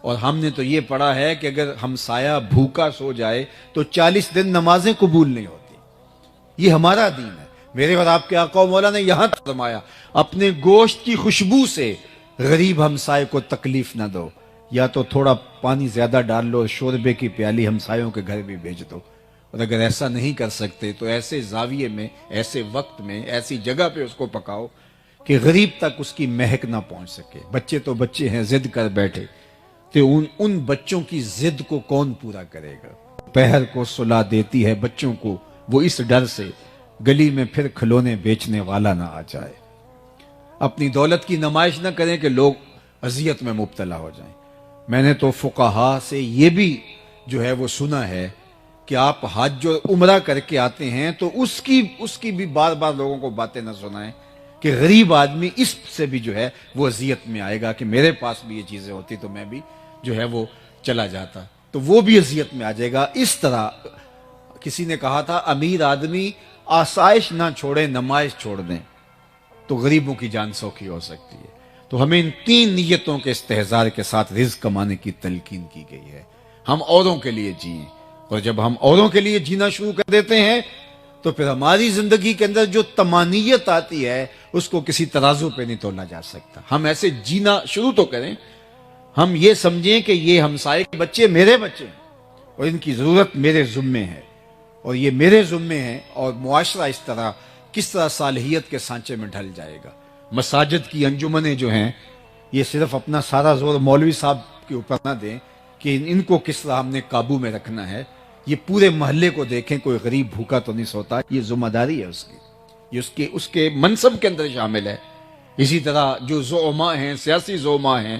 اور ہم نے تو یہ پڑھا ہے کہ اگر ہمسایہ بھوکا سو جائے تو 40 دن نمازیں قبول نہیں ہوتی. یہ ہمارا دین ہے. میرے اور آپ کے آقا و مولا نے یہاں فرمایا اپنے گوشت کی خوشبو سے غریب ہمسائے کو تکلیف نہ دو، یا تو تھوڑا پانی زیادہ ڈال لو، شوربے کی پیالی ہمسایوں کے گھر بھی بھیج دو. اور اگر ایسا نہیں کر سکتے تو ایسے زاویے میں، ایسے وقت میں، ایسی جگہ پہ اس کو پکاؤ کہ غریب تک اس کی مہک نہ پہنچ سکے. بچے تو بچے ہیں، ضد کر بیٹھے تو ان بچوں کی ضد کو کون پورا کرے گا؟ پہر کو سلا دیتی ہے بچوں کو وہ اس ڈر سے گلی میں پھر کھلونے بیچنے والا نہ آ جائے. اپنی دولت کی نمائش نہ کریں کہ لوگ اذیت میں مبتلا ہو جائیں. میں نے تو فقہا سے یہ بھی جو ہے وہ سنا ہے کہ آپ حج اور عمرہ کر کے آتے ہیں تو اس کی بھی بار بار لوگوں کو باتیں نہ سنائیں کہ غریب آدمی اس سے بھی جو ہے وہ اذیت میں آئے گا کہ میرے پاس بھی یہ چیزیں ہوتی تو میں بھی جو ہے وہ چلا جاتا، تو وہ بھی اذیت میں آ جائے گا. اس طرح کسی نے کہا تھا امیر آدمی آسائش نہ چھوڑے نمائش چھوڑ دیں تو غریبوں کی جان سوکھی ہو سکتی ہے. تو ہمیں ان 3 نیتوں کے استحضار کے ساتھ رزق کمانے کی تلقین کی گئی ہے. ہم اوروں کے لیے جئیں، اور جب ہم اوروں کے لیے جینا شروع کر دیتے ہیں تو پھر ہماری زندگی کے اندر جو طمانینت آتی ہے اس کو کسی ترازو پہ نہیں تولا جا سکتا. ہم ایسے جینا شروع تو کریں، ہم یہ سمجھیں کہ یہ ہمسائے کے بچے میرے بچے ہیں اور ان کی ضرورت میرے ذمے ہے اور یہ میرے ذمے ہیں، اور معاشرہ اس طرح کس طرح صالحیت کے سانچے میں ڈھل جائے گا. مساجد کی انجمنیں جو ہیں یہ صرف اپنا سارا زور مولوی صاحب کے اوپر نہ دیں کہ ان کو کس طرح ہم نے قابو میں رکھنا ہے. یہ پورے محلے کو دیکھیں، کوئی غریب بھوکا تو نہیں سوتا. یہ ذمہ داری ہے اس کی، یہ اس کے منصب کے اندر شامل ہے. اسی طرح جو زعماء ہیں، سیاسی زعماء ہیں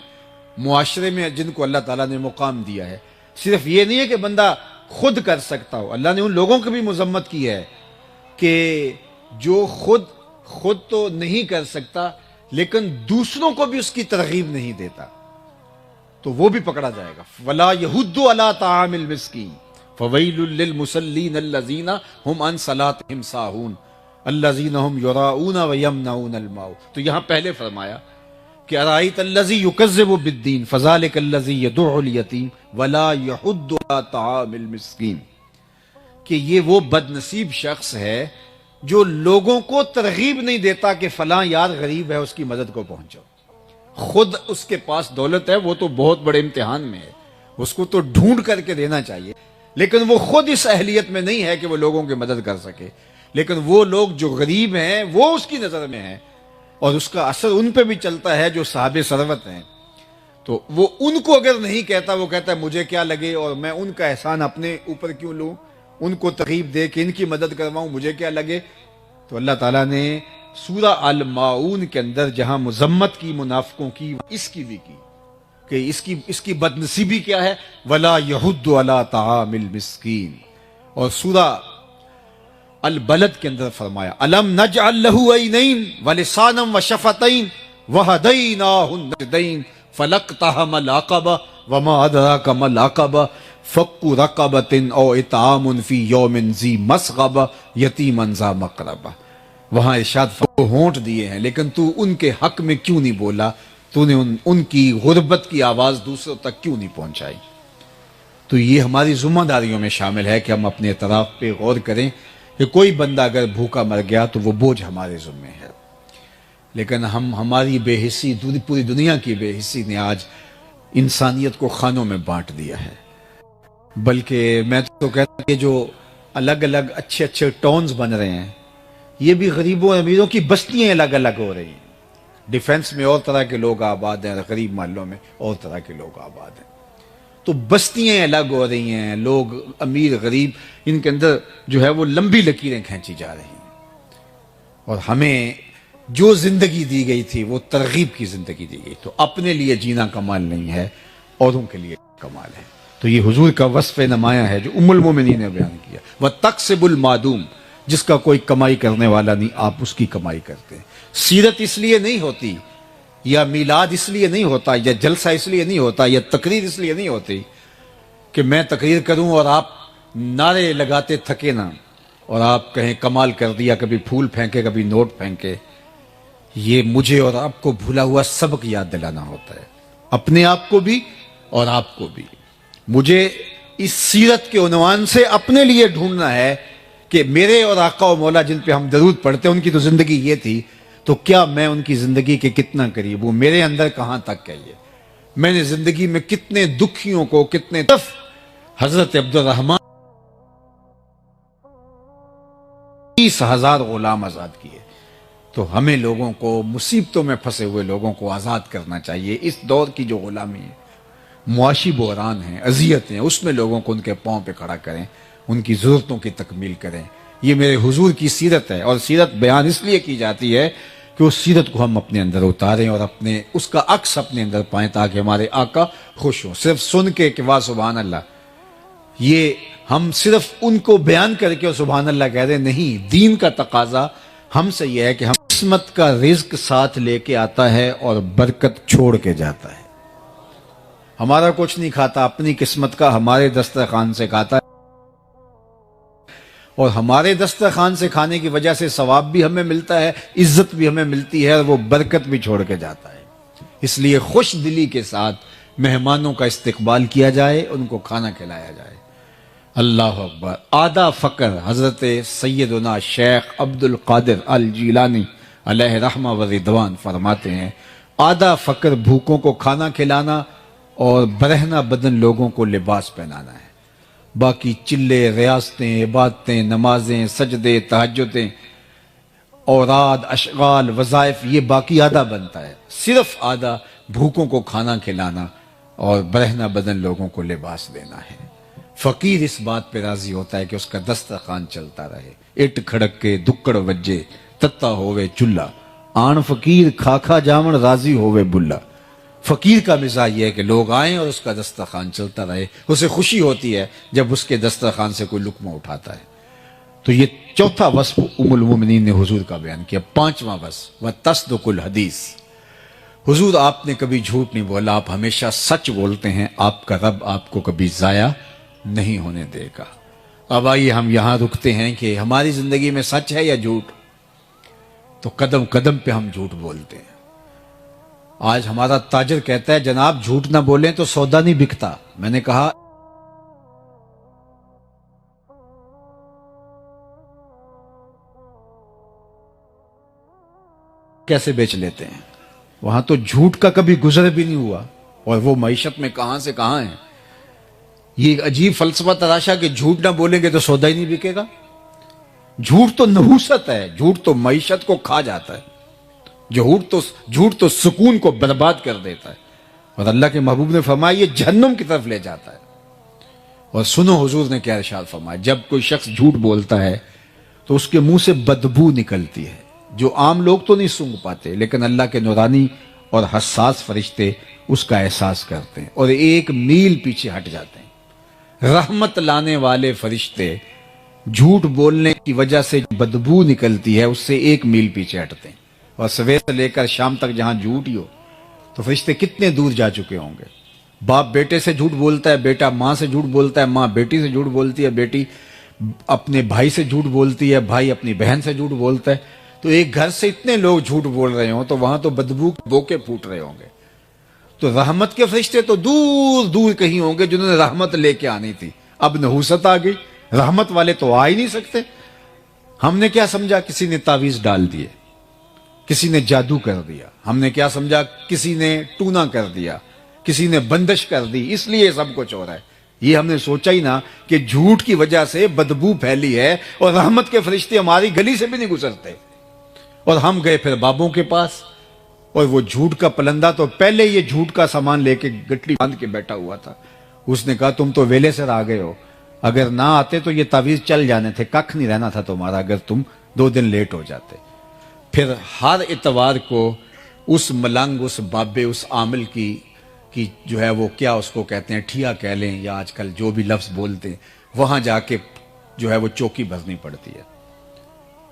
معاشرے میں جن کو اللہ تعالیٰ نے مقام دیا ہے، صرف یہ نہیں ہے کہ بندہ خود کر سکتا ہو. اللہ نے ان لوگوں کی بھی مذمت کی ہے کہ جو خود تو نہیں کر سکتا لیکن دوسروں کو بھی اس کی ترغیب نہیں دیتا تو وہ بھی پکڑا جائے گا. وَلَا يَحُضُّ عَلَىٰ طَعَامِ الْمِسْكِينِ فَوَيْلٌ لِّلْمُصَلِّينَ الَّذِينَ هُمْ عَنْ صَلَاتِهِمْ سَاهُونَ الَّذِينَ هُمْ يُرَاءُونَ وَيَمْنَعُونَ الْمَاعُونَ. تو یہاں پہلے فرمایا کہ أَرَأَيْتَ الَّذِي يُكَذِّبُ بِالدِّينِ فَذَلِكَ الَّذِي يَدُعُّ الْيَتِيمَ وَلَا يَحُضُّ عَلَىٰ طَعَامِ الْمِسْكِينِ کہ یہ وہ بدنصیب شخص ہے جو لوگوں کو ترغیب نہیں دیتا کہ فلاں یار غریب ہے اس کی مدد کو پہنچو. خود اس کے پاس دولت ہے، وہ تو بہت بڑے امتحان میں ہے، اس کو تو ڈھونڈ کر کے دینا چاہیے، لیکن وہ خود اس اہلیت میں نہیں ہے کہ وہ لوگوں کی مدد کر سکے. لیکن وہ لوگ جو غریب ہیں وہ اس کی نظر میں ہیں اور اس کا اثر ان پہ بھی چلتا ہے جو صاحب ثروت ہیں. تو وہ ان کو اگر نہیں کہتا، وہ کہتا ہے مجھے کیا لگے اور میں ان کا احسان اپنے اوپر کیوں لوں، ان کو ترغیب دے کہ ان کی مدد کرواؤں، مجھے کیا لگے. تو اللہ تعالیٰ نے سورہ الماعون کے اندر جہاں مذمت کی منافقوں کی، اس کی بھی کی کہ اس کی بدنصیبی کیا ہے، وَلَا يَحُضُّ عَلَىٰ طَعَامِ الْمِسْكِينِ. اور سورہ البلد کے اندر فرمایا أَلَمْ نَجْعَلْ لَهُ عَيْنَيْنِ وَلِسَانًا وَشَفَتَيْنِ وَهَدَيْنَاهُ النَّجْدَيْنِ فَلَاقْتَحَمَ الْعَقَبَةَ وَمَا أَدْرَاكَ مَا الْعَقَبَةُ فَكُّ رَقَبَةٍ أَوْ إِطْعَامٌ فِي يَوْمٍ ذِي مَسْغَبَةٍ يَتِيمًا ذَا مَقْرَبَةٍ. وہاں ارشاد ہونٹ دیے ہیں لیکن تو ان کے حق میں کیوں نہیں بولا، تو نے ان کی غربت کی آواز دوسروں تک کیوں نہیں پہنچائی. تو یہ ہماری ذمہ داریوں میں شامل ہے کہ ہم اپنے اعتراف پہ غور کریں کہ کوئی بندہ اگر بھوکا مر گیا تو وہ بوجھ ہمارے ذمے ہے، لیکن ہماری بے حسی، پوری دنیا کی بے حسی نے آج انسانیت کو خانوں میں بانٹ دیا ہے۔ بلکہ میں تو کہتا ہوں کہ جو الگ الگ اچھے اچھے ٹاؤنز بن رہے ہیں، یہ بھی غریبوں اور امیروں کی بستیاں الگ الگ ہو رہی ہیں۔ ڈیفنس میں اور طرح کے لوگ آباد ہیں، غریب محلوں میں اور طرح کے لوگ آباد ہیں، تو بستیاں الگ ہو رہی ہیں، لوگ امیر غریب ان کے اندر جو ہے وہ لمبی لکیریں کھینچی جا رہی ہیں۔ اور ہمیں جو زندگی دی گئی تھی وہ ترغیب کی زندگی دی گئی، تو اپنے لیے جینا کمال نہیں ہے، اوروں کے لیے کمال ہے۔ تو یہ حضور کا وصف نمایاں ہے جو ام المومنین نے بیان کیا، وَتَقْسِبُ الْمَعْدُومِ، جس کا کوئی کمائی کرنے والا نہیں، آپ اس کی کمائی کرتے ہیں۔ سیرت اس لیے نہیں ہوتی، یا میلاد اس لیے نہیں ہوتا، یا جلسہ اس لیے نہیں ہوتا، یا تقریر اس لیے نہیں ہوتی کہ میں تقریر کروں اور آپ نعرے لگاتے تھکے نہ، اور آپ کہیں کمال کر دیا، کبھی پھول پھینکے کبھی نوٹ پھینکے۔ یہ مجھے اور آپ کو بھولا ہوا سبق یاد دلانا ہوتا ہے، اپنے آپ کو بھی اور آپ کو بھی۔ مجھے اس سیرت کے عنوان سے اپنے لیے ڈھونڈنا ہے کہ میرے اور آقا و مولا جن پہ ہم درود پڑھتے ہیں ان کی تو زندگی یہ تھی، تو کیا میں ان کی زندگی کے کتنا قریب ہوں، میرے اندر کہاں تک ہے یہ، میں نے زندگی میں کتنے دکھیوں کو، کتنے حضرت عبد الرحمن 30,000 غلام آزاد کیے۔ تو ہمیں لوگوں کو، مصیبتوں میں پھنسے ہوئے لوگوں کو آزاد کرنا چاہیے۔ اس دور کی جو غلامی ہے، معاشی بحران ہیں، اذیتیں ہیں، اس میں لوگوں کو ان کے پاؤں پہ کھڑا کریں، ان کی ضرورتوں کی تکمیل کریں۔ یہ میرے حضور کی سیرت ہے، اور سیرت بیان اس لیے کی جاتی ہے کہ اس سیرت کو ہم اپنے اندر اتاریں اور اس کا عکس اپنے اندر پائیں، تاکہ ہمارے آقا خوش ہوں۔ صرف سن کے کہ واہ سبحان اللہ، یہ ہم صرف ان کو بیان کر کے اور سبحان اللہ کہہ دیں نہیں۔ دین کا تقاضا ہم سے یہ ہے کہ ہم قسمت کا رزق ساتھ لے کے آتا ہے اور برکت چھوڑ کے جاتا ہے۔ ہمارا کچھ نہیں کھاتا، اپنی قسمت کا ہمارے دسترخوان سے کھاتا ہے، اور ہمارے دسترخوان سے کھانے کی وجہ سے ثواب بھی ہمیں ملتا ہے، عزت بھی ہمیں ملتی ہے، اور وہ برکت بھی چھوڑ کے جاتا ہے۔ اس لیے خوش دلی کے ساتھ مہمانوں کا استقبال کیا جائے، ان کو کھانا کھلایا جائے۔ اللہ اکبر۔ آدھا فقر حضرت سیدنا شیخ عبد القادر الجیلانی علیہ رحمہ و رضوان فرماتے ہیں، آدھا فقر بھوکوں کو کھانا کھلانا اور برہنہ بدن لوگوں کو لباس پہنانا ہے۔ باقی چلے، ریاستیں، عبادتیں، نمازیں، سجدے، تہجدیں، اوراد، اشغال، وظائف، یہ باقی آدھا بنتا ہے۔ صرف آدھا بھوکوں کو کھانا کھلانا اور برہنہ بدن لوگوں کو لباس دینا ہے۔ فقیر اس بات پہ راضی ہوتا ہے کہ اس کا دسترخوان چلتا رہے، اٹ کھڑک کے دکڑ وجے تتا ہووے چلہ، آن فقیر کھا کھا جامن راضی ہووے بلا۔ فقیر کا مزاج یہ ہے کہ لوگ آئیں اور اس کا دسترخوان چلتا رہے، اسے خوشی ہوتی ہے جب اس کے دسترخوان سے کوئی لقمہ اٹھاتا ہے۔ تو یہ چوتھا وصف ام المومنین نے حضور کا بیان کیا۔ پانچواں وصف وتصدق الحدیث، حضور آپ نے کبھی جھوٹ نہیں بولا، آپ ہمیشہ سچ بولتے ہیں، آپ کا رب آپ کو کبھی ضائع نہیں ہونے دے گا۔ اب آئیے ہم یہاں رکتے ہیں کہ ہماری زندگی میں سچ ہے یا جھوٹ؟ تو قدم قدم پہ ہم جھوٹ بولتے ہیں۔ آج ہمارا تاجر کہتا ہے جناب جھوٹ نہ بولیں تو سودا نہیں بکتا۔ میں نے کہا کیسے بیچ لیتے ہیں؟ وہاں تو جھوٹ کا کبھی گزر بھی نہیں ہوا، اور وہ معیشت میں کہاں سے کہاں ہیں۔ یہ عجیب فلسفہ تراشا کہ جھوٹ نہ بولیں گے تو سودا ہی نہیں بکے گا۔ جھوٹ تو نحوست ہے، جھوٹ تو معیشت کو کھا جاتا ہے، جھوٹ تو سکون کو برباد کر دیتا ہے، اور اللہ کے محبوب نے فرمایا یہ جہنم کی طرف لے جاتا ہے۔ اور سنو حضور نے کیا ارشاد فرمایا، جب کوئی شخص جھوٹ بولتا ہے تو اس کے منہ سے بدبو نکلتی ہے، جو عام لوگ تو نہیں سونگھ پاتے، لیکن اللہ کے نورانی اور حساس فرشتے اس کا احساس کرتے ہیں اور 1 میل پیچھے ہٹ جاتے ہیں۔ رحمت لانے والے فرشتے جھوٹ بولنے کی وجہ سے بدبو نکلتی ہے اس سے 1 میل پیچھے ہٹتے ہیں، اور سویر سے لے کر شام تک جہاں جھوٹ ہی ہو تو فرشتے کتنے دور جا چکے ہوں گے۔ باپ بیٹے سے جھوٹ بولتا ہے، بیٹا ماں سے جھوٹ بولتا ہے، ماں بیٹی سے جھوٹ بولتی ہے، بیٹی اپنے بھائی سے جھوٹ بولتی ہے، بھائی اپنی بہن سے جھوٹ بولتا ہے۔ تو ایک گھر سے اتنے لوگ جھوٹ بول رہے ہوں تو وہاں تو بدبو کے بوکے پھوٹ رہے ہوں گے۔ تو رحمت کے فرشتے تو دور دور کہیں ہوں گے جنہوں نے رحمت لے کے آنی تھی. اب نحوست آ گئی, رحمت والے تو آ ہی نہیں سکتے. ہم نے کیا سمجھا, کسی نے تعویذ ڈال دیے, کسی نے جادو کر دیا. ہم نے کیا سمجھا, کسی نے ٹونا کر دیا, کسی نے بندش کر دی, اس لیے سب کچھ ہو رہا ہے. یہ ہم نے سوچا ہی نہ کہ جھوٹ کی وجہ سے بدبو پھیلی ہے اور رحمت کے فرشتے ہماری گلی سے بھی نہیں گزرتے. اور ہم گئے پھر بابوں کے پاس, اور وہ جھوٹ کا پلندہ تو پہلے یہ جھوٹ کا سامان لے کے گٹلی باندھ کے بیٹھا ہوا تھا. اس نے کہا تم تو ویلے سے آ گئے ہو, اگر نہ آتے تو یہ تعویذ چل جانے تھے, ککھ نہیں رہنا تھا تمہارا اگر تم 2 دن لیٹ ہو جاتے. پھر ہر اتوار کو اس ملنگ, اس بابے, اس عامل کی جو ہے وہ کیا اس کو کہتے ہیں, ٹھیا کہہ لیں یا آج کل جو بھی لفظ بولتے ہیں, وہاں جا کے جو ہے وہ چوکی بھرنی پڑتی ہے.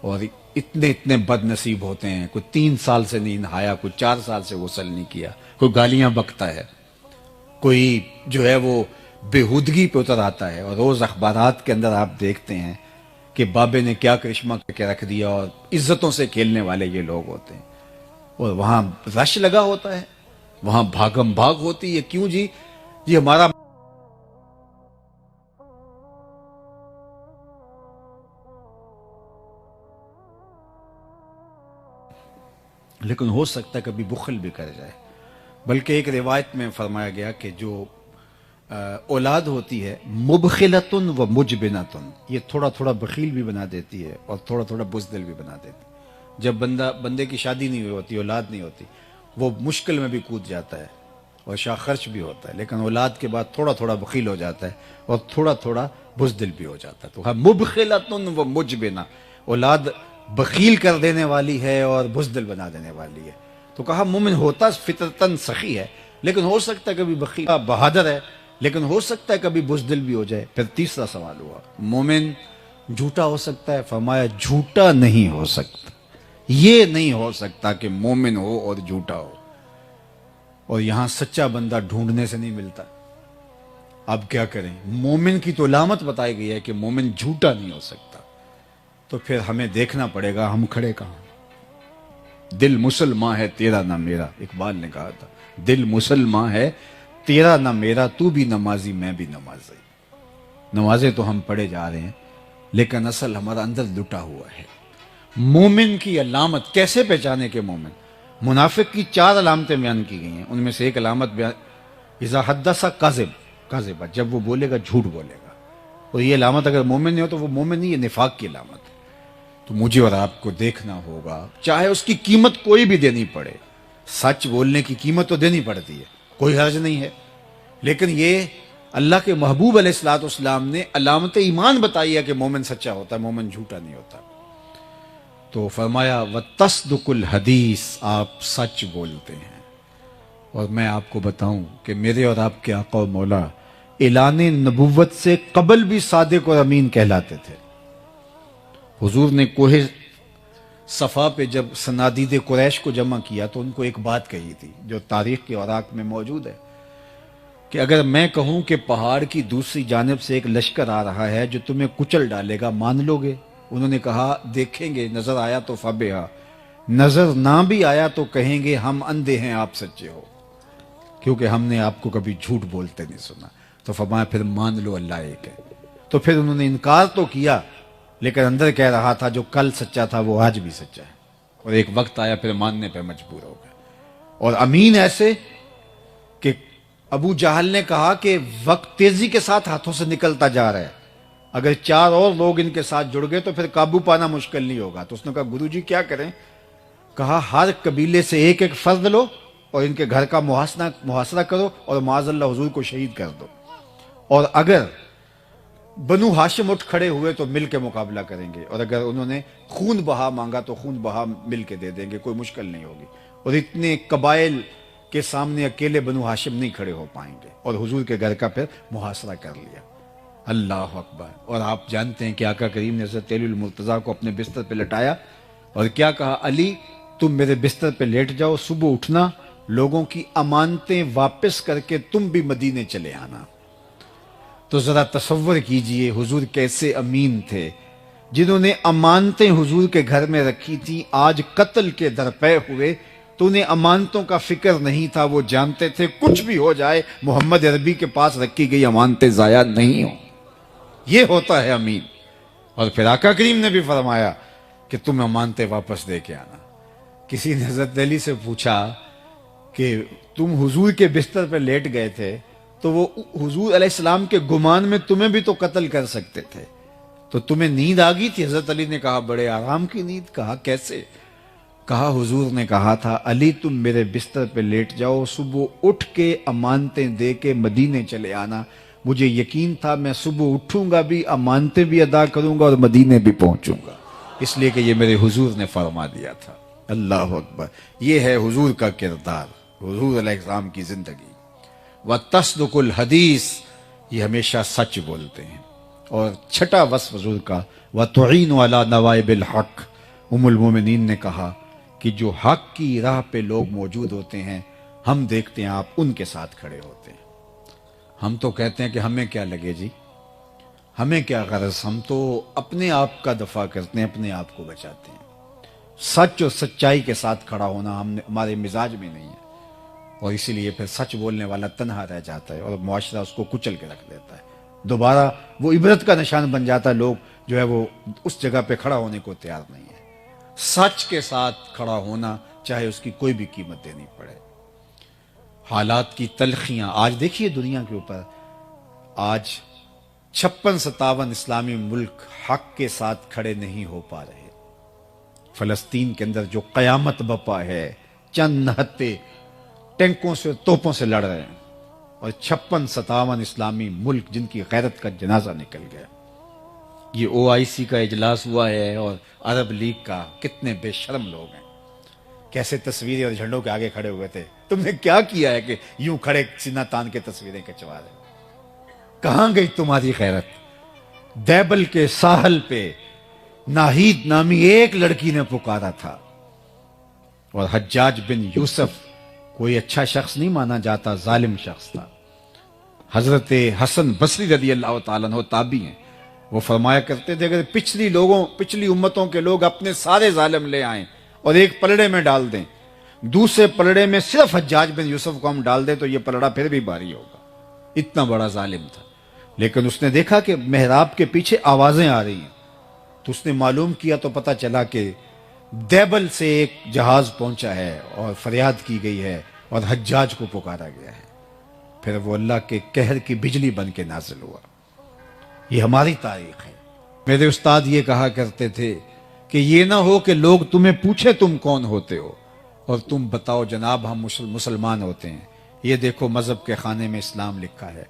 اور اتنے بد نصیب ہوتے ہیں, کوئی 3 سال سے نہیں نہایا, کوئی 4 سال سے غسل نہیں کیا, کوئی گالیاں بکتا ہے, کوئی جو ہے وہ بےہودگی پہ اتر آتا ہے. اور روز اخبارات کے اندر آپ دیکھتے ہیں کہ بابے نے کیا کرشمہ کر کے رکھ دیا, اور عزتوں سے کھیلنے والے یہ لوگ ہوتے ہیں. اور وہاں رش لگا ہوتا ہے, وہاں بھاگم بھاگ ہوتی ہے. کیوں جی, یہ ہمارا لیکن ہو سکتا ہے کبھی بخل بھی کر جائے. بلکہ ایک روایت میں فرمایا گیا کہ جو اولاد ہوتی ہے مبخلتن و مجبنتن, یہ تھوڑا تھوڑا بخیل بھی بنا دیتی ہے اور تھوڑا تھوڑا بزدل بھی بنا دیتی ہے. جب بندے کی شادی نہیں ہوئی ہوتی, اولاد نہیں ہوتی, وہ مشکل میں بھی کود جاتا ہے اور شاہ خرچ بھی ہوتا ہے, لیکن اولاد کے بعد تھوڑا تھوڑا بخیل ہو جاتا ہے اور تھوڑا تھوڑا بزدل بھی ہو جاتا ہے. تو مبخلتن و مجبنہ, اولاد بخیل کر دینے والی ہے اور بزدل بنا دینے والی ہے. تو کہا مومن ہوتا فطرتاً سخی ہے, لیکن ہو سکتا ہے کبھی بخیل بہادر ہے, لیکن ہو سکتا ہے کبھی بزدل بھی ہو جائے. پھر تیسرا سوال ہوا, مومن جھوٹا ہو سکتا ہے؟ فرمایا جھوٹا نہیں ہو سکتا. یہ نہیں ہو سکتا کہ مومن ہو اور جھوٹا ہو. اور یہاں سچا بندہ ڈھونڈنے سے نہیں ملتا. اب کیا کریں, مومن کی تو علامت بتائی گئی ہے کہ مومن جھوٹا نہیں ہو سکتا. تو پھر ہمیں دیکھنا پڑے گا ہم کھڑے کہاں. دل مسلمان ہے تیرا نہ میرا, اقبال نے کہا تھا, دل مسلمان ہے تیرا نہ میرا, تو بھی نمازی میں بھی نمازی. نمازیں تو ہم پڑھے جا رہے ہیں, لیکن اصل ہمارا اندر لٹا ہوا ہے. مومن کی علامت کیسے پہچانے کے مومن؟ منافق کی 4 علامتیں بیان کی گئی ہیں. ان میں سے ایک علامت بیان, اذا حدث کاذب, جب وہ بولے گا جھوٹ بولے گا. اور یہ علامت اگر مومن نہیں ہو تو وہ مومن نہیں, یہ نفاق کی علامت ہے. تو مجھے اور آپ کو دیکھنا ہوگا, چاہے اس کی قیمت کوئی بھی دینی پڑے. سچ بولنے کی قیمت تو دینی پڑتی ہے, کوئی حرج نہیں ہے, لیکن یہ اللہ کے محبوب علیہ الصلوۃ والسلام نے علامت ایمان بتائی ہے کہ مومن سچا ہوتا ہے, مومن جھوٹا نہیں ہوتا. تو فرمایا وَتَصْدُقُ الْحَدِيث, آپ سچ بولتے ہیں. اور میں آپ کو بتاؤں کہ میرے اور آپ کے آقا و مولا اعلان نبوت سے قبل بھی صادق اور امین کہلاتے تھے. حضور نے کوہ صفا پہ جب صنادید قریش کو جمع کیا تو ان کو ایک بات کہی تھی جو تاریخ کے اوراق میں موجود ہے, کہ اگر میں کہوں کہ پہاڑ کی دوسری جانب سے ایک لشکر آ رہا ہے جو تمہیں کچل ڈالے گا, مان لو گے؟ انہوں نے کہا دیکھیں گے, نظر آیا تو فبہا, نظر نہ بھی آیا تو کہیں گے ہم اندھے ہیں آپ سچے ہو, کیونکہ ہم نے آپ کو کبھی جھوٹ بولتے نہیں سنا. تو فرمایا پھر مان لو اللہ ایک ہے. تو پھر انہوں نے انکار تو کیا, لیکن اندر کہہ رہا تھا جو کل سچا تھا وہ آج بھی سچا ہے. اور ایک وقت آیا پھر ماننے پہ مجبور ہو گئے. اور امین ایسے کہ ابو جہل نے کہا کہ وقت تیزی کے ساتھ ہاتھوں سے نکلتا جا رہا ہے, اگر 4 اور لوگ ان کے ساتھ جڑ گئے تو پھر قابو پانا مشکل نہیں ہوگا. تو اس نے کہا گرو جی کیا کریں؟ کہا ہر قبیلے سے ایک ایک فرد لو اور ان کے گھر کا محاصرہ کرو اور معاذ اللہ حضور کو شہید کر دو, اور اگر بنو ہاشم اٹھ کھڑے ہوئے تو مل کے مقابلہ کریں گے, اور اگر انہوں نے خون بہا مانگا تو خون بہا مل کے دے دیں گے, کوئی مشکل نہیں ہوگی. اور اتنے قبائل کے سامنے اکیلے بنو ہاشم نہیں کھڑے ہو پائیں گے. اور حضور کے گھر کا پھر محاصرہ کر لیا. اللہ اکبر. اور آپ جانتے ہیں کہ آقا کریم نے حضرت علی المرتضیٰ کو اپنے بستر پہ لٹایا اور کیا کہا, علی تم میرے بستر پہ لیٹ جاؤ, صبح اٹھنا, لوگوں کی امانتیں واپس کر کے تم بھی مدینے چلے آنا. تو ذرا تصور کیجئے حضور کیسے امین تھے, جنہوں نے امانتیں حضور کے گھر میں رکھی تھی آج قتل کے درپے ہوئے تو انہیں امانتوں کا فکر نہیں تھا، وہ جانتے تھے کچھ بھی ہو جائے محمد عربی کے پاس رکھی گئی امانتیں ضائع نہیں ہوں. یہ ہوتا ہے امین. اور پھر آقا کریم نے بھی فرمایا کہ تم امانتیں واپس دے کے آنا. کسی نے حضرت علی سے پوچھا کہ تم حضور کے بستر پہ لیٹ گئے تھے تو وہ حضور علیہ السلام کے گمان میں تمہیں بھی تو قتل کر سکتے تھے، تو تمہیں نیند آ گئی تھی؟ حضرت علی نے کہا بڑے آرام کی نیند. کہا کیسے؟ کہا حضور نے کہا تھا علی تم میرے بستر پہ لیٹ جاؤ، صبح اٹھ کے امانتیں دے کے مدینے چلے آنا. مجھے یقین تھا میں صبح اٹھوں گا بھی، امانتیں بھی ادا کروں گا اور مدینے بھی پہنچوں گا، اس لیے کہ یہ میرے حضور نے فرما دیا تھا. اللہ اکبر. یہ ہے حضور کا کردار، حضور علیہ السلام کی زندگی. وَتَصْدُقُ الْحَدِيث، یہ ہمیشہ سچ بولتے ہیں. اور چھٹا وصف حضور کا وَتُعِينُ عَلَى نَوَائِبِ الْحَقِّ، ام المومنین نے کہا کہ جو حق کی راہ پہ لوگ موجود ہوتے ہیں ہم دیکھتے ہیں آپ ان کے ساتھ کھڑے ہوتے ہیں. ہم تو کہتے ہیں کہ ہمیں کیا لگے جی، ہمیں کیا غرض، ہم تو اپنے آپ کا دفاع کرتے ہیں، اپنے آپ کو بچاتے ہیں. سچ اور سچائی کے ساتھ کھڑا ہونا ہمارے مزاج میں نہیں ہے، اور اسی لیے پھر سچ بولنے والا تنہا رہ جاتا ہے اور معاشرہ اس کو کچل کے رکھ دیتا ہے. دوبارہ وہ عبرت کا نشان بن جاتا ہے، لوگ جو ہے وہ اس جگہ پہ کھڑا ہونے کو تیار نہیں ہے. سچ کے ساتھ کھڑا ہونا چاہے اس کی کوئی بھی قیمت دینی پڑے. حالات کی تلخیاں آج دیکھیے دنیا کے اوپر، آج 56-57 اسلامی ملک حق کے ساتھ کھڑے نہیں ہو پا رہے. فلسطین کے اندر جو قیامت بپا ہے، چند نہتے ٹینکوں سے توپوں سے لڑ رہے ہیں، اور 56-57 اسلامی ملک جن کی غیرت کا جنازہ نکل گیا. یہ OIC کا اجلاس ہوا ہے اور عرب لیگ کا، کتنے بے شرم لوگ ہیں، کیسے تصویریں اور جھنڈوں کے آگے کھڑے ہوئے تھے. تم نے کیا کیا ہے کہ یوں کھڑے سینہ تان کے تصویریں کھنچوا رہے؟ کہاں گئی تمہاری غیرت؟ دیبل کے ساحل پہ ناہید نامی ایک لڑکی نے پکارا تھا، اور حجاج بن یوسف کوئی اچھا شخص نہیں مانا جاتا، ظالم شخص تھا. حضرت حسن بصری رضی اللہ تعالیٰ عنہ تابعی ہیں، وہ فرمایا کرتے تھے اگر پچھلی امتوں کے لوگ اپنے سارے ظالم لے آئیں اور ایک پلڑے میں ڈال دیں، دوسرے پلڑے میں صرف حجاج بن یوسف کو ہم ڈال دیں تو یہ پلڑا پھر بھی بھاری ہوگا. اتنا بڑا ظالم تھا. لیکن اس نے دیکھا کہ محراب کے پیچھے آوازیں آ رہی ہیں، تو اس نے معلوم کیا تو پتہ چلا کہ دیبل سے ایک جہاز پہنچا ہے اور فریاد کی گئی ہے اور حجاج کو پکارا گیا ہے. پھر وہ اللہ کے قہر کی بجلی بن کے نازل ہوا. یہ ہماری تاریخ ہے. میرے استاد یہ کہا کرتے تھے کہ یہ نہ ہو کہ لوگ تمہیں پوچھیں تم کون ہوتے ہو اور تم بتاؤ جناب ہم مسلمان ہوتے ہیں، یہ دیکھو مذہب کے خانے میں اسلام لکھا ہے.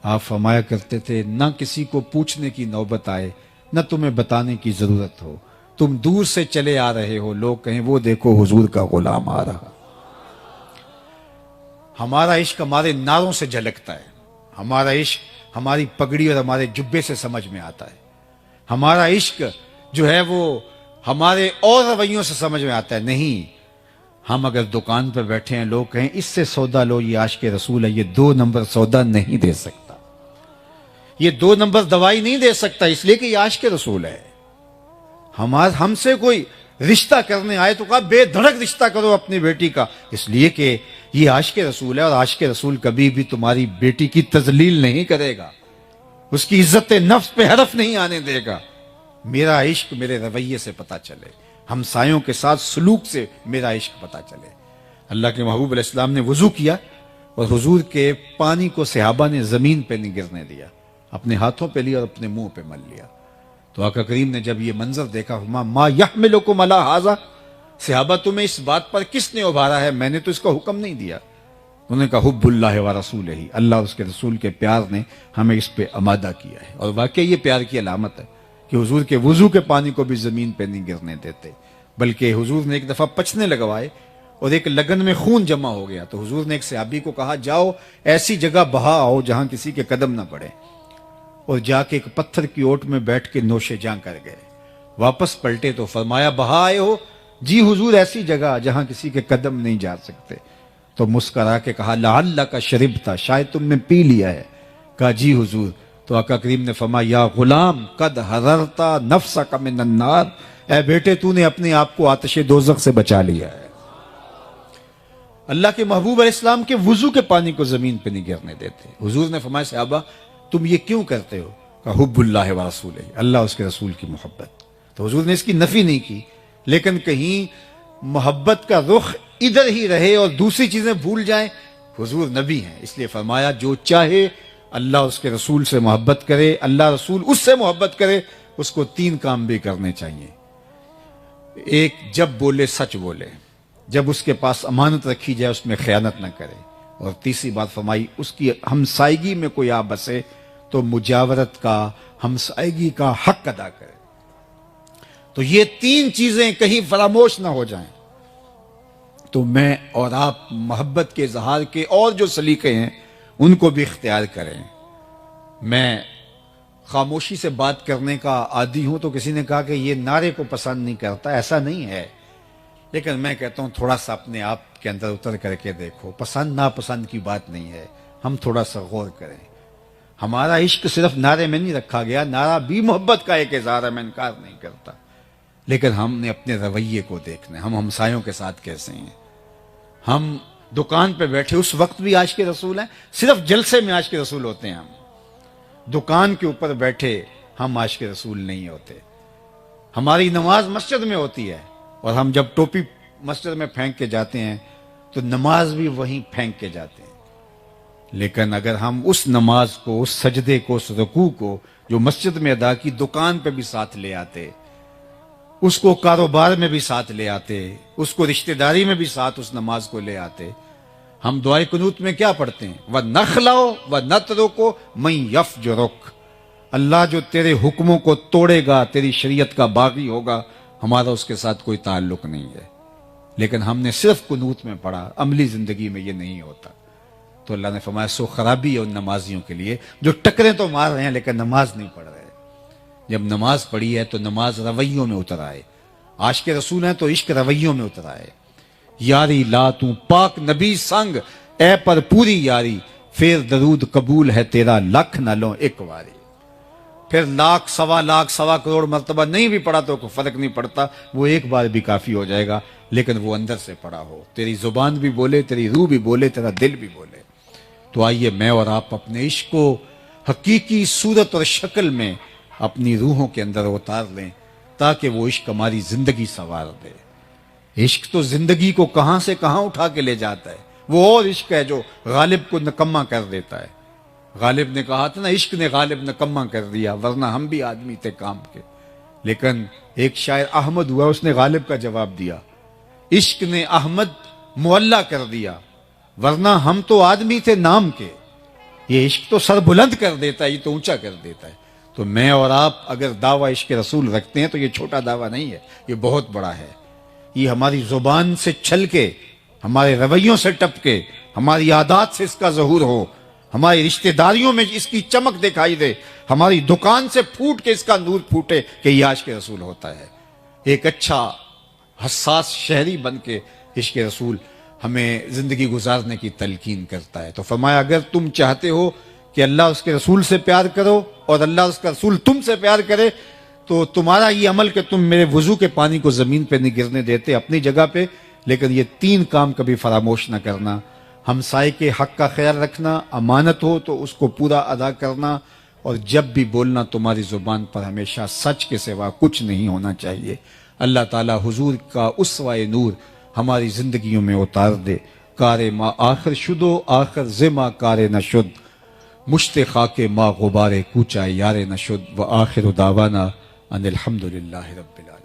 آپ فرمایا کرتے تھے نہ کسی کو پوچھنے کی نوبت آئے، نہ تمہیں بتانے کی ضرورت ہو. تم دور سے چلے آ رہے ہو، لوگ کہیں وہ دیکھو حضور کا غلام آ رہا. ہمارا عشق ہمارے نعروں سے جھلکتا ہے، ہمارا عشق ہماری پگڑی اور ہمارے جبے سے سمجھ میں آتا ہے، ہمارا عشق جو ہے وہ ہمارے اور رویوں سے سمجھ میں آتا ہے. نہیں، ہم اگر دکان پہ بیٹھے ہیں لوگ کہیں اس سے سودا لو، یہ عاشق رسول ہے، یہ 2 نمبر سودا نہیں دے سکتا، یہ 2 نمبر دوائی نہیں دے سکتا، اس لیے کہ یہ عاشق رسول ہے. ہم سے کوئی رشتہ کرنے آئے تو کہا بے دھڑک رشتہ کرو اپنی بیٹی کا، اس لیے کہ یہ عاشق رسول ہے، اور عاشق رسول کبھی بھی تمہاری بیٹی کی تذلیل نہیں کرے گا، اس کی عزت نفس پہ حرف نہیں آنے دے گا. میرا عشق میرے رویے سے پتہ چلے، ہمسایوں کے ساتھ سلوک سے میرا عشق پتہ چلے. اللہ کے محبوب علیہ السلام نے وضو کیا اور حضور کے پانی کو صحابہ نے زمین پہ نہیں گرنے دیا، اپنے ہاتھوں پہ لیا اور اپنے منہ پہ مل لیا. تو آقا کریم نے جب یہ منظر دیکھا ما یحملکم علی ھذا، صحابہ تمہیں اس بات پر کس نے ابھارا ہے؟ میں نے تو اس کا حکم نہیں دیا. انہوں نے کہا حب اللہ و رسولہ، اللہ اور اس کے رسول کے پیار نے ہمیں اس پہ آمادہ کیا ہے. اور واقعی یہ پیار کی علامت ہے کہ حضور کے وضو کے پانی کو بھی زمین پہ نہیں گرنے دیتے، بلکہ حضور نے ایک دفعہ پچھنے لگوائے اور ایک لگن میں خون جمع ہو گیا تو حضور نے ایک صحابی کو کہا جاؤ ایسی جگہ بہا آؤ جہاں کسی کے قدم نہ پڑے، اور جا کے ایک پتھر کی اوٹ میں بیٹھ کے نوش جاں کر گئے. واپس پلٹے تو فرمایا بہا آئے ہو؟ جی حضور ایسی جگہ جہاں کسی کے قدم نہیں جا سکتے. تو مسکرا کے کہا لعلک شربتا، شاید تم نے پی لیا ہے. کہا جی حضور. تو آقا کریم نے فرمایا یا غلام قد حررتا نفسک من النار، اے بیٹے تو نے اپنے آپ کو آتش دوزخ سے بچا لیا ہے. اللہ کے محبوب علیہ السلام کے وضو کے پانی کو زمین پہ نہیں گرنے دیتے. حضور نے فرمایا صحابہ تم یہ کیوں کرتے ہو؟ کہا حب اللہ و رسول، اللہ اس کے رسول کی محبت. تو حضور نے اس کی نفی نہیں کی، لیکن کہیں محبت کا رخ ادھر ہی رہے اور دوسری چیزیں بھول جائیں. حضور نبی ہیں، اس لیے فرمایا جو چاہے اللہ اس کے رسول سے محبت کرے، اللہ رسول اس سے محبت کرے، اس کو 3 کام بھی کرنے چاہیے. ایک، جب بولے سچ بولے، جب اس کے پاس امانت رکھی جائے اس میں خیانت نہ کرے. اور تیسری بات فرمائی اس کی ہمسائیگی میں کوئی آ بسے تو مجاورت کا، ہمسائیگی کا حق ادا کرے. تو یہ 3 چیزیں کہیں فراموش نہ ہو جائیں تو میں اور آپ محبت کے اظہار کے اور جو سلیقے ہیں ان کو بھی اختیار کریں. میں خاموشی سے بات کرنے کا عادی ہوں، تو کسی نے کہا کہ یہ نعرے کو پسند نہیں کرتا. ایسا نہیں ہے، لیکن میں کہتا ہوں تھوڑا سا اپنے آپ کے اندر اتر کر کے دیکھو. پسند ناپسند کی بات نہیں ہے، ہم تھوڑا سا غور کریں. ہمارا عشق صرف نعرے میں نہیں رکھا گیا، نعرہ بھی محبت کا ایک اظہار ہے، میں انکار نہیں کرتا، لیکن ہم نے اپنے رویے کو دیکھنا ہے. ہم ہمسایوں کے ساتھ کیسے ہیں؟ ہم دکان پہ بیٹھے اس وقت بھی عاشق رسول ہیں؟ صرف جلسے میں عاشق رسول ہوتے ہیں. ہم دکان کے اوپر بیٹھے ہم عاشق رسول نہیں ہوتے. ہماری نماز مسجد میں ہوتی ہے اور ہم جب ٹوپی مسجد میں پھینک کے جاتے ہیں تو نماز بھی وہیں پھینک کے جاتے ہیں. لیکن اگر ہم اس نماز کو، اس سجدے کو، اس رکوع کو جو مسجد میں ادا کی دکان پہ بھی ساتھ لے آتے، اس کو کاروبار میں بھی ساتھ لے آتے، اس کو رشتہ داری میں بھی ساتھ اس نماز کو لے آتے. ہم دعائے قنوت میں کیا پڑھتے ہیں؟ وَنَخْلَعُ وَنَتْرُكُ مَن يَفْجُرُكَ، اللہ جو تیرے حکموں کو توڑے گا، تیری شریعت کا باغی ہوگا، ہمارا اس کے ساتھ کوئی تعلق نہیں ہے. لیکن ہم نے صرف قنوت میں پڑھا، عملی زندگی میں یہ نہیں ہوتا. تو اللہ نے فرمایا سو خرابی ہے ان نمازیوں کے لیے جو ٹکریں تو مار رہے ہیں لیکن نماز نہیں پڑھ رہے. جب نماز پڑھی ہے تو نماز رویوں میں اتر آئے. عاشق رسول ہیں تو عشق رویوں میں اتر آئے. یاری لا تو پاک نبی سنگ، اے پر پوری یاری، پھر درود قبول ہے تیرا لکھ نہ لو ایک واری. پھر لاکھ، سوا کروڑ مرتبہ نہیں بھی پڑھا تو کوئی فرق نہیں پڑتا، وہ ایک بار بھی کافی ہو جائے گا، لیکن وہ اندر سے پڑھا ہو، تیری زبان بھی بولے، تیری روح بھی بولے، تیرا دل بھی بولے. تو آئیے میں اور آپ اپنے عشق کو حقیقی صورت اور شکل میں اپنی روحوں کے اندر اتار لیں تاکہ وہ عشق ہماری زندگی سنوار دے. عشق تو زندگی کو کہاں سے کہاں اٹھا کے لے جاتا ہے. وہ اور عشق ہے جو غالب کو نکما کر دیتا ہے. غالب نے کہا تھا نا، عشق نے غالب نکما کر دیا، ورنہ ہم بھی آدمی تھے کام کے. لیکن ایک شاعر احمد ہوا، اس نے غالب کا جواب دیا، عشق نے احمد معلّا کر دیا، ورنہ ہم تو آدمی تھے نام کے. یہ عشق تو سر بلند کر دیتا ہے، یہ تو اونچا کر دیتا ہے. تو میں اور آپ اگر دعویٰ عشق رسول رکھتے ہیں تو یہ چھوٹا دعویٰ نہیں ہے، یہ بہت بڑا ہے. یہ ہماری زبان سے چھل کے، ہمارے رویوں سے ٹپ کے، ہماری عادات سے اس کا ظہور ہو، ہماری رشتہ داریوں میں اس کی چمک دکھائی دے، ہماری دکان سے پھوٹ کے اس کا نور پھوٹے کہ یہ عاشق رسول ہوتا ہے. ایک اچھا حساس شہری بن کے عشق رسول ہمیں زندگی گزارنے کی تلقین کرتا ہے. تو فرمایا اگر تم چاہتے ہو کہ اللہ اس کے رسول سے پیار کرو اور اللہ اس کا رسول تم سے پیار کرے تو تمہارا یہ عمل کہ تم میرے وضو کے پانی کو زمین پہ نہیں گرنے دیتے اپنی جگہ پہ، لیکن یہ 3 کام کبھی فراموش نہ کرنا. ہمسائے کے حق کا خیال رکھنا، امانت ہو تو اس کو پورا ادا کرنا، اور جب بھی بولنا تمہاری زبان پر ہمیشہ سچ کے سوا کچھ نہیں ہونا چاہیے. اللہ تعالی حضور کا اسوہ نور ہماری زندگیوں میں اتار دے. کار ما آخر شدو آخر زما کار نشد، مشت خاک ما غبار کوچا یار نشد. و آخر دعوانا ان الحمدللہ رب العالمین.